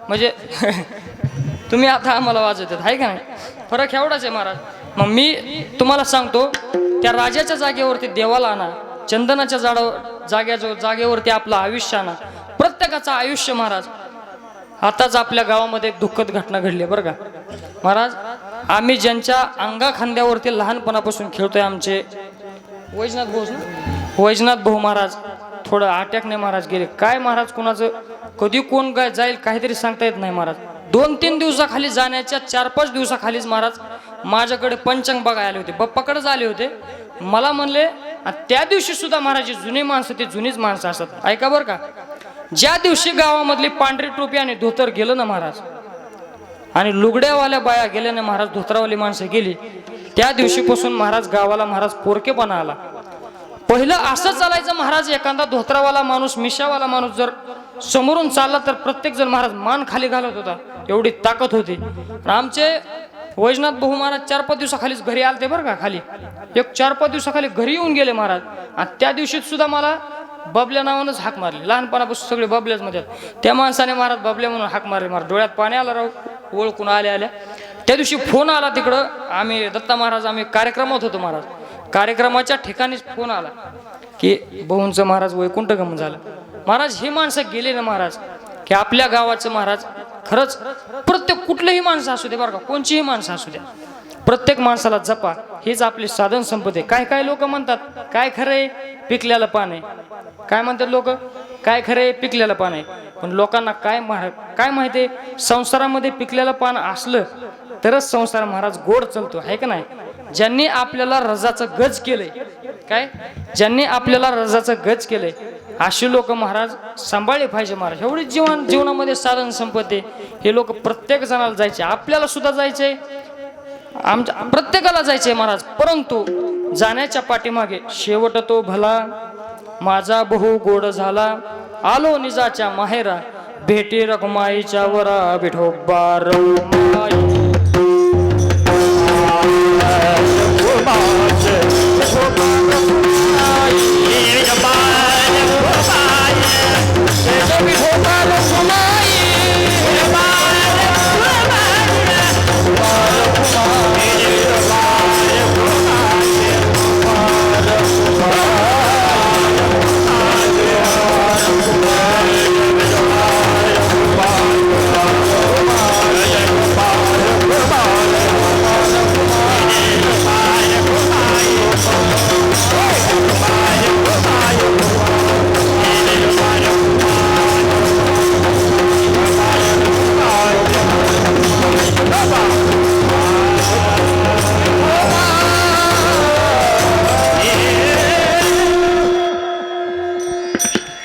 म्हणजे तुम्ही आता आम्हाला वाजवतात, आहे का नाही? फरक एवढाच आहे महाराज. मग मी तुम्हाला सांगतो, त्या राजाच्या जागेवरती देवाला आणा, चंदनाच्या जागेवरती आपलं आयुष्य आणा. प्रत्येकाचं आयुष्य महाराज. आताच आपल्या गावामध्ये एक दुःखद घटना घडली बरं का महाराज. आम्ही ज्यांच्या अंगा खांद्यावरती लहानपणापासून खेळतोय, आमचे वैजनाथ भाऊ महाराज थोडं अटॅकने महाराज गेले. काय महाराज, कुणाचं कधी कोण काय जाईल काहीतरी सांगता येत नाही महाराज. 2-3 दिवसाखाली जाण्याच्या 4-5 दिवसाखालीच महाराज माझ्याकडे पंचांग बघायला आले होते, बाप्पाकडेच आले होते. मला म्हणले, त्या दिवशी सुद्धा महाराज जुनी माणसं ते जुनीच माणसं असतात. ऐका बरं का, ज्या दिवशी गावामधली पांढरी टोपी आणि धोतर गेलं ना महाराज, आणि लुगड्यावाल्या बाया गेल्या ना महाराज, धोतरावाली माणसं गेली, त्या दिवशीपासून महाराज गावाला महाराज पोरकेपणा आला. पहिलं असं चालायचं महाराज, एखादा धोतरावाला माणूस, मिशावाला माणूस जर समोरून चालला तर प्रत्येक जण महाराज मान खाली घालत होता, एवढी ताकद होती. आमचे वैजनाथ भाऊ महाराज 4-5 दिवसाखालीच घरी आलते बरं का. खाली एक 4-5 दिवसाखाली घरी येऊन गेले महाराज. आणि त्या दिवशी सुद्धा मला बबल्या नावानंच हाक मारली. लहानपणापासून सगळे बबल्याच मध्ये. त्या माणसाने महाराज बबल्या म्हणून हाक मारली. महाराज डोळ्यात पाणी आलं राव, ओळखून आल्या. त्या दिवशी फोन आला तिकडं, आम्ही दत्ता महाराज आम्ही कार्यक्रमात होतो महाराज. कार्यक्रमाच्या ठिकाणीच फोन आला की भाऊंचं महाराज वैकुंठगमन झालं. महाराज ही माणसं गेले ना महाराज, की आपल्या गावाचं महाराज खरंच प्रत्येक कुठलंही माणसं असू दे बरं का, कोणचीही माणसं असू द्या, प्रत्येक माणसाला जपा, हेच आपली साधन संपत्ती. काय लोक म्हणतात, काय खरंय पिकलेलं पान आहे. काय म्हणतात लोक, काय खरंय पिकलेलं पान आहे. पण लोकांना काय माहिती, संसारामध्ये पिकलेलं पान असलं तरच संसार महाराज गोड चालतो, आहे का नाही? ज्यांनी आपल्याला रजाचं गज केलंय, काय ज्यांनी आपल्याला रजाचं गज केलंय, अशी लोक महाराज सांभाळले पाहिजे महाराज. एवढी जीवनामध्ये साधन संपत्ती, हे लोक प्रत्येक जणाला जायचे, आपल्याला सुद्धा जायचंय. आमच्या प्रत्येकाला जायचंय महाराज, परंतु जाण्याच्या पाठीमागे शेवट तो भला, माझा बहु गोड झाला, आलो निजाच्या माहेरा, भेटी रखुमाईच्या वरा, विठोबा रखुमाई.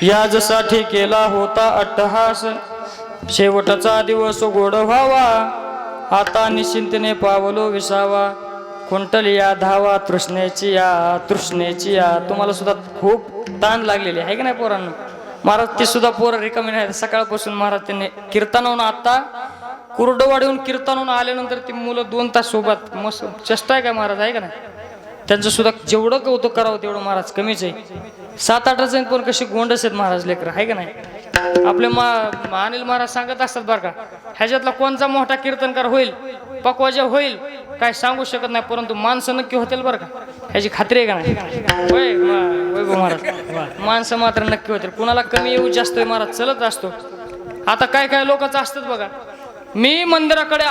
याजसाठी केला होता अट्टहास, शेवटचा दिवस गोड व्हावा, आता निश्चिंतने पावलो विसावा, खुंटलिया धावा तृष्णेची या. तुम्हाला सुद्धा खूप ताण लागलेली आहे का नाही पोरांना? महाराज ते सुद्धा पोरं रिकामी नाही, सकाळपासून महाराज त्यांनी कीर्तनावरून आता कुर्डवाडीहून कीर्तनावरून आल्यानंतर ती मुलं 2 तास सोबत मस्त चेष्टा आहे काय महाराज, आहे का नाही? त्यांचं सुद्धा जेवढं कौतुक करावं तेवढं महाराज कमीच आहे. 7-8 जण पण कशी गोंडस आहेत महाराज लेकर, आहे का नाही? आपले अनिल महाराज सांगत असतात बरं का, ह्याच्यातला कोणचा मोठा कीर्तनकार होईल, पक्वाजा होईल काय सांगू शकत नाही, परंतु माणसं नक्की होतील बरं का, ह्याची खात्री आहे का नाही? होय महाराज, माणसं मात्र नक्की होतील. कुणाला कमी येऊ जास्त महाराज चलत असतो. आता काय लोकांचं असतात बघा, मी मंदिराकडे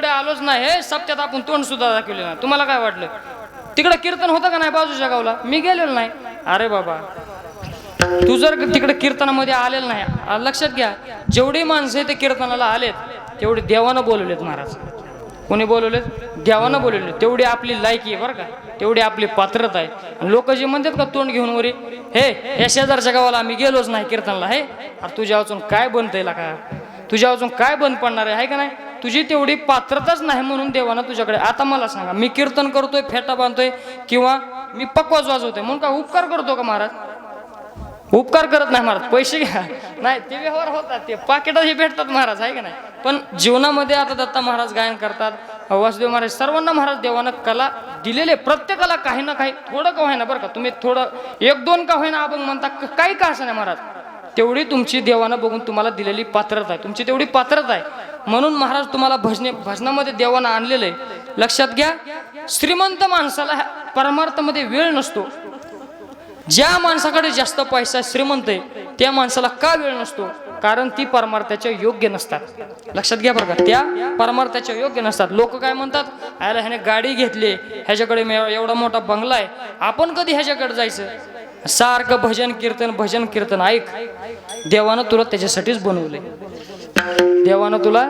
आलोच नाही, हे सप्त्यात आपण तोंड सुद्धा दाखवले ना. तुम्हाला काय वाटलं तिकडे कीर्तन होतं का नाही बाजूच्या गावला? मी गेलेलो नाही. अरे बाबा, तू जर तिकडे कीर्तनामध्ये आलेलं नाही, लक्षात घ्या, जेवढी माणसं ते कीर्तनाला आलेत तेवढे देवानं बोलवलेत महाराज. कोणी बोलवलेत? देवानं बोलवले. तेवढी आपली लायकी आहे बरं का, तेवढी आपली पात्रता आहे. लोक जे म्हणतात का तोंड घेऊन वरी, हे या शेजारच्या गावाला आम्ही गेलोच नाही कीर्तनाला, हे अरे तुझ्या वाचून काय बनतंय का, तुझ्या वाचून काय बंद पडणार आहे का नाही? तुझी तेवढी पात्रताच नाही म्हणून देवानं तुझ्याकडे. आता मला सांगा, मी कीर्तन करतोय, फेटा बांधतोय किंवा मी पक्वाज वाजवतोय म्हणून का उपकार करतो का महाराज? उपकार करत नाही महाराज. पैसे घ्या नाही, ते व्यवहार होतात, ते पाकिटाही भेटतात महाराज, आहे का नाही? पण जीवनामध्ये आता दत्ता महाराज गायन करतात, वासुदेव महाराज, सर्वांना महाराज देवानं कला दिलेले, प्रत्येकाला काही ना काही थोडं का होईना बरं का, तुम्ही थोडं 1-2 का होईना अभंग म्हणता, काही का असं नाही महाराज, तेवढी तुमची देवानं बघून तुम्हाला दिलेली पात्रता आहे, तुमची तेवढी पात्रता आहे म्हणून महाराज तुम्हाला भजनामध्ये देवानं आणलेलं आहे. लक्षात घ्या, श्रीमंत माणसाला परमार्थामध्ये वेळ नसतो. ज्या माणसाकडे जास्त पैसा श्रीमंत आहे त्या माणसाला का वेळ नसतो? कारण ती परमार्थाच्या योग्य नसतात. लक्षात घ्या बरं का, त्या परमार्थाच्या योग्य नसतात. लोक काय म्हणतात, आयला ह्याने गाडी घेतली, ह्याच्याकडे एवढा मोठा बंगला आहे, आपण कधी ह्याच्याकडे जायचं? सारखं भजन कीर्तन ऐक, देवानं तुला त्याच्यासाठीच बनवले, देवानं तुला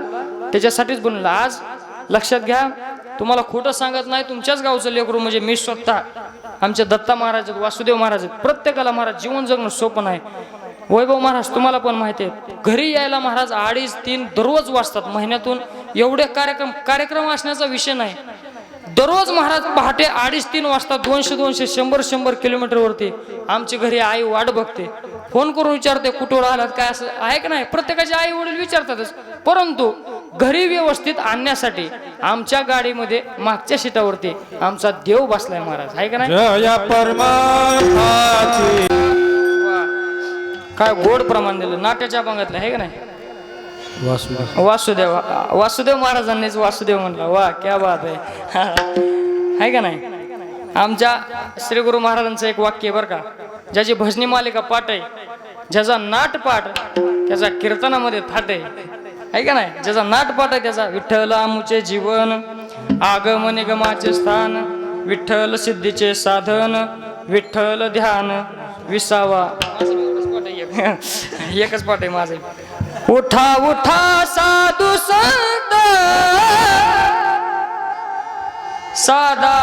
त्याच्यासाठीच बनवलं. आज लक्षात घ्या, तुम्हाला खोटं सांगत नाही, तुमच्याच गावचं लेकरू म्हणजे मी स्वतः, आमच्या दत्ता महाराज, वासुदेव महाराज, प्रत्येकाला महाराज जीवन जगणं सोपं नाही. वैभव महाराज तुम्हाला पण माहिती आहे, घरी यायला महाराज 2:30-3 दररोज वाजतात. महिन्यातून एवढे कार्यक्रम असण्याचा विषय नाही. दररोज महाराज पहाटे 2:30-3 वाजता 200-200 100-100 किलोमीटरवरती आमची घरी आई वाट बघते, फोन करून विचारते कुठं आलात, काय असं आहे का नाही? प्रत्येकाचे आई वडील विचारतातच, परंतु घरी व्यवस्थित आणण्यासाठी आमच्या गाडीमध्ये मागच्या सीटावरती आमचा देव बसलाय महाराज, आहे का नाही? काय गोड प्रमाण दिलं, नाट्याच्या अभंगातलं, आहे का नाही? वासुदेव महाराजांनीच वासुदेव म्हणला, वा क्या बात आहे का नाही? आमच्या श्री गुरु महाराजांचं एक वाक्य आहे बरं का, ज्याची भजनी मालिका पाठ आहे, ज्याचा नाटपाठ त्याचा कीर्तनामध्ये थाट आहे का नाही? ज्याचा नाटपाठ आहे त्याचा विठ्ठल आमुचे जीवन, आगम निगमाचे स्थान, विठ्ठल सिद्धीचे साधन, विठ्ठल ध्यान विसावा. एकच पाठ आहे माझं. उठा उठा साधू संत साधा,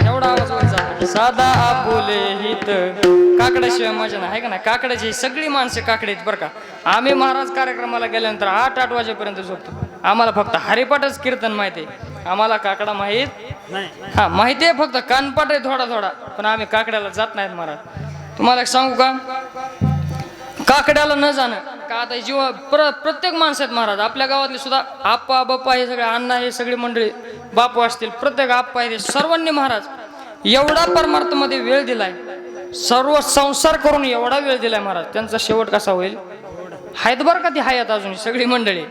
एवढा आवाज व्हायचा, साधा आपुले हित. काकड्याशिवाय मजा नाही, आहे का नाही? काकड्याची सगळी माणसं काकडे आहेत बरं का. आम्ही महाराज कार्यक्रमाला गेल्यानंतर 8 वाजेपर्यंत झोपतो. आम्हाला फक्त हरिपाठच कीर्तन माहिती आहे, आम्हाला काकडा माहीत नाही हा माहिती आहे, फक्त कानपाट आहे थोडा थोडा, पण आम्ही काकड्याला जात नाहीत महाराज. तुम्हाला एक सांगू का, काकड्याला न जाणं का आता प्रत्येक माणसं आहेत महाराज, आपल्या गावातले सुद्धा आप्पा बाप्पा हे सगळे अण्णा हे सगळी मंडळी बापू असतील, प्रत्येक आप्पा हे सर्वांनी महाराज एवढा परमार्थमध्ये वेळ दिलाय, सर्व संसार करून एवढा वेळ दिलाय महाराज, त्यांचा शेवट कसा होईल. आहेत बरं का ती हयात अजून सगळी मंडळी,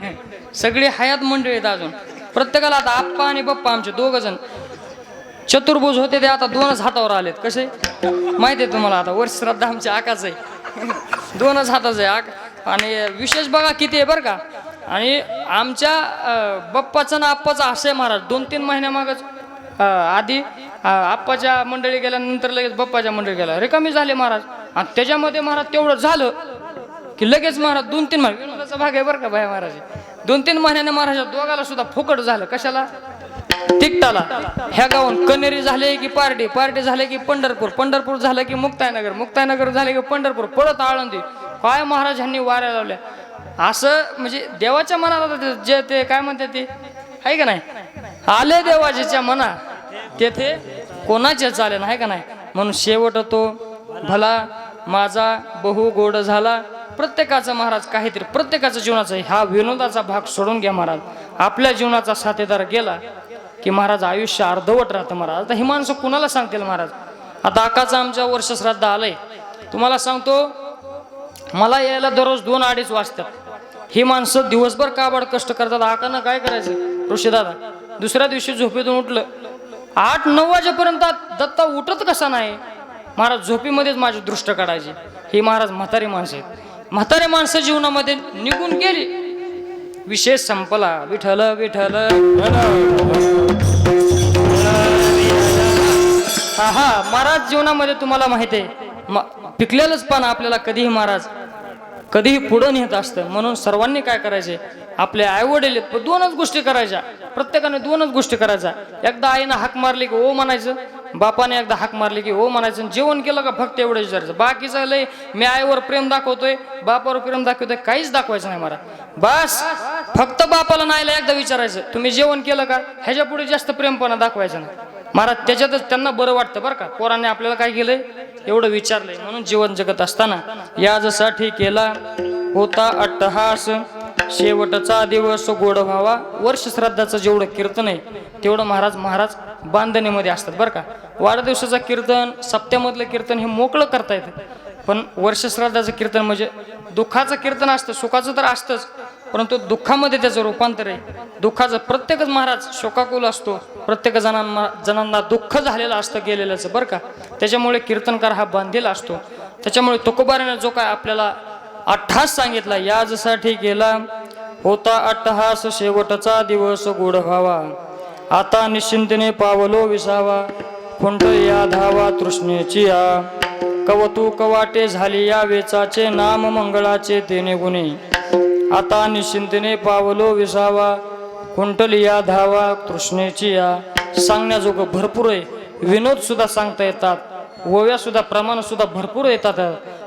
सगळी हयात मंडळी आहेत अजून. प्रत्येकाला आता आप्पा आणि बाप्पा आमचे दोघ जण चतुर्भुज होते, ते आता 2च हातावर आलेत. कसे माहिती आहे तुम्हाला, आता वर्ष श्राद्ध आमच्या आकाच आहे, 2च हाताच आहे. आणि विशेष बघा किती आहे बरं का. आणि आमच्या बाप्पाचं ना आप्पाचं असं आहे महाराज, 2-3 महिन्यामागच आधी आप्पाच्या मंडळी गेल्यानंतर लगेच बाप्पाच्या मंडळी गेल्या रिकामी झाले महाराज. आणि त्याच्यामध्ये महाराज तेवढं झालं की लगेच महाराज 2-3 महिने विनोदाचा भाग आहे बरं का भाई महाराज. 2-3 महिन्याने महाराज दोघाला सुद्धा फुकट झालं. कशाला, तिकटाला. ह्या गावून कनेरी झाले की पार्टी, पार्टी झाले की पंढरपूर, पंढरपूर झालं की मुक्ताईनगर, मुक्ताईनगर झाले की पंढरपूर, परत आळंदी. काय महाराज ह्यांनी वाऱ्या लावल्या. असं म्हणजे देवाच्या मनाला जे ते काय म्हणते ते आहे का नाही, आले देवाजीच्या मना तेथे कोणाचे चाले नाही का नाही. म्हणून शेवट तो भला माझा बहु गोड झाला. प्रत्येकाचा महाराज काहीतरी, प्रत्येकाच्या जीवनाचा हा विनोदाचा भाग सोडून घ्या महाराज. आपल्या जीवनाचा साथीदार गेला की महाराज आयुष्य अर्धवट राहतं महाराज. आता ही माणसं कुणाला सांगतील महाराज. आता आकाचं आमच्या वर्ष श्राद्ध आलंय, तुम्हाला सांगतो मला यायला दररोज 2-2:30 वाजतात. ही माणसं दिवसभर काबाड कष्ट करतात. आकानं काय करायचं ऋषीदादा, दुसऱ्या दिवशी झोपेतून उठलं 8-9 वाजेपर्यंत दत्ता उठत कसा नाही महाराज, झोपीमध्येच माझी दृष्ट काढायची. ही महाराज म्हातारी माणसं आहेत. म्हातारी माणसं जीवनामध्ये निघून गेली, विषय संपला. विठ्ठल विठ्ठल हा महाराज जीवनामध्ये तुम्हाला माहिती आहे पिकलेलंच पान आपल्याला कधीही महाराज कधीही पुढं नेत असतं. म्हणून सर्वांनी काय करायचे, आपले आईवडील 2च गोष्टी करायच्या, प्रत्येकाने 2च गोष्टी करायच्या. एकदा आईनं हाक मारली की ओ म्हणायचं, बापाने एकदा हाक मारली की ओ म्हणायचं. जेवण केलं का फक्त एवढं विचारायचं. बाकीचं लय मी आईवर प्रेम दाखवतोय, बापावर प्रेम दाखवतोय, काहीच दाखवायचं नाही महाराज. बस फक्त बापाला नाहीला एकदा विचारायचं तुम्ही जेवण केलं का, ह्याच्या पुढे जास्त प्रेमपणा दाखवायचं नाही महाराज. त्याच्यातच त्यांना बरं वाटतं बरं का, पोरांनी आपल्याला काय केलंय एवढं विचारलंय. म्हणून जीवन जगत असताना याजसाठी केला होता अट्टहास, शेवटचा दिवस गोड व्हावा. वर्ष श्राद्धाचं जेवढं कीर्तन आहे तेवढं महाराज बांधणीमध्ये असतात बरं का. वाढदिवसाचं कीर्तन, सप्त्यामधलं कीर्तन हे मोकळं करता येतं, पण वर्ष श्राद्धाचं कीर्तन म्हणजे दुःखाचं कीर्तन असतं, सुखाचं तर असतंच, परंतु दुःखामध्ये त्याचं रूपांतर आहे. दुःखाचं प्रत्येकच महाराज शोकाकुल असतो, प्रत्येक जणांना दुःख झालेलं असतं गेलेल्याचं बरं का. त्याच्यामुळे कीर्तनकार हा बांधलेला असतो. त्याच्यामुळे तुकोबाराने जो काय आपल्याला अट्टहास सांगितला, याजसाठी केला होता अट्टहास, शेवटचा दिवस गोड व्हावा. आता निश्चिंतेने पावलो विसावा, खुंट या धावा तृष्णेची या. कवतुक वाटे झाली या वेचाचे, नाम मंगळाचे तेने गुणे. आता निश्चिंतेने पावलो विसावा, कुंटलिया धावा तृष्णेची या. सांगण्याजोगं भरपूर आहे, विनोद सुद्धा सांगता येतात, ओव्या सुद्धा प्रमाण सुद्धा भरपूर येतात.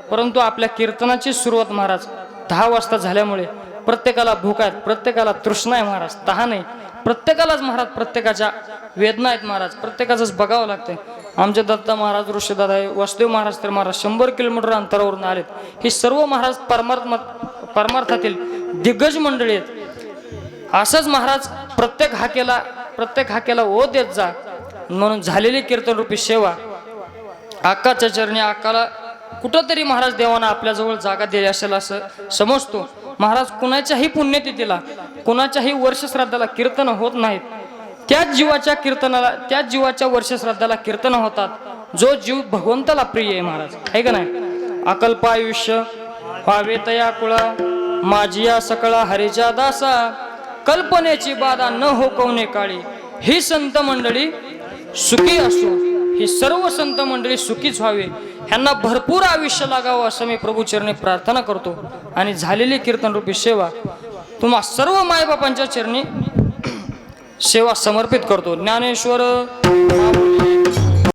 परंतु आपल्या कीर्तनाची सुरुवात महाराज 10 वाजता झाल्यामुळे प्रत्येकाला भूक आहेत, प्रत्येकाला तृष्णा आहे महाराज, तहान आहे प्रत्येकालाच महाराज. प्रत्येकाच्या वेदना आहेत महाराज, प्रत्येकाचंच बघावं लागतंय. आमचे दत्ता महाराज, ऋषीदादा, वासुदेव महाराज तर महाराज 100 किलोमीटर अंतरावरून आलेत. ही सर्व महाराज परमार्थातील दिग्गज मंडळी आहेत. असंच महाराज प्रत्येक हाकेला ओ देत जा. म्हणून झालेली कीर्तन रूपी सेवा आकाच्या चरणी, आकाला कुठंतरी महाराज देवाना आपल्याजवळ जागा दिली असेल असं समजतो महाराज. कुणाच्याही पुण्यतिथीला, कुणाच्याही वर्ष श्राद्धाला कीर्तन होत नाहीत, त्याच जीवाच्या कीर्तनाला, त्याच जीवाच्या वर्ष श्राद्धाला कीर्तन होतात जो जीव भगवंताला प्रिय आहे महाराज, आहे का नाही. अकल्प आयुष्य व्हावे तया कुळा, माझी या सकळा हरीच्या दासा. कल्पनेची बाधा न हो कवने काळी, ही संत मंडळी सुखी असो. ही सर्व संत मंडळी सुखीच व्हावे, ह्यांना भरपूर आयुष्य लागावं असं मी प्रभूचरणी प्रार्थना करतो. आणि झालेली कीर्तन रूपी सेवा तुम्हा सर्व मायबापांच्या चरणी सेवा समर्पित करतो. ज्ञानेश्वर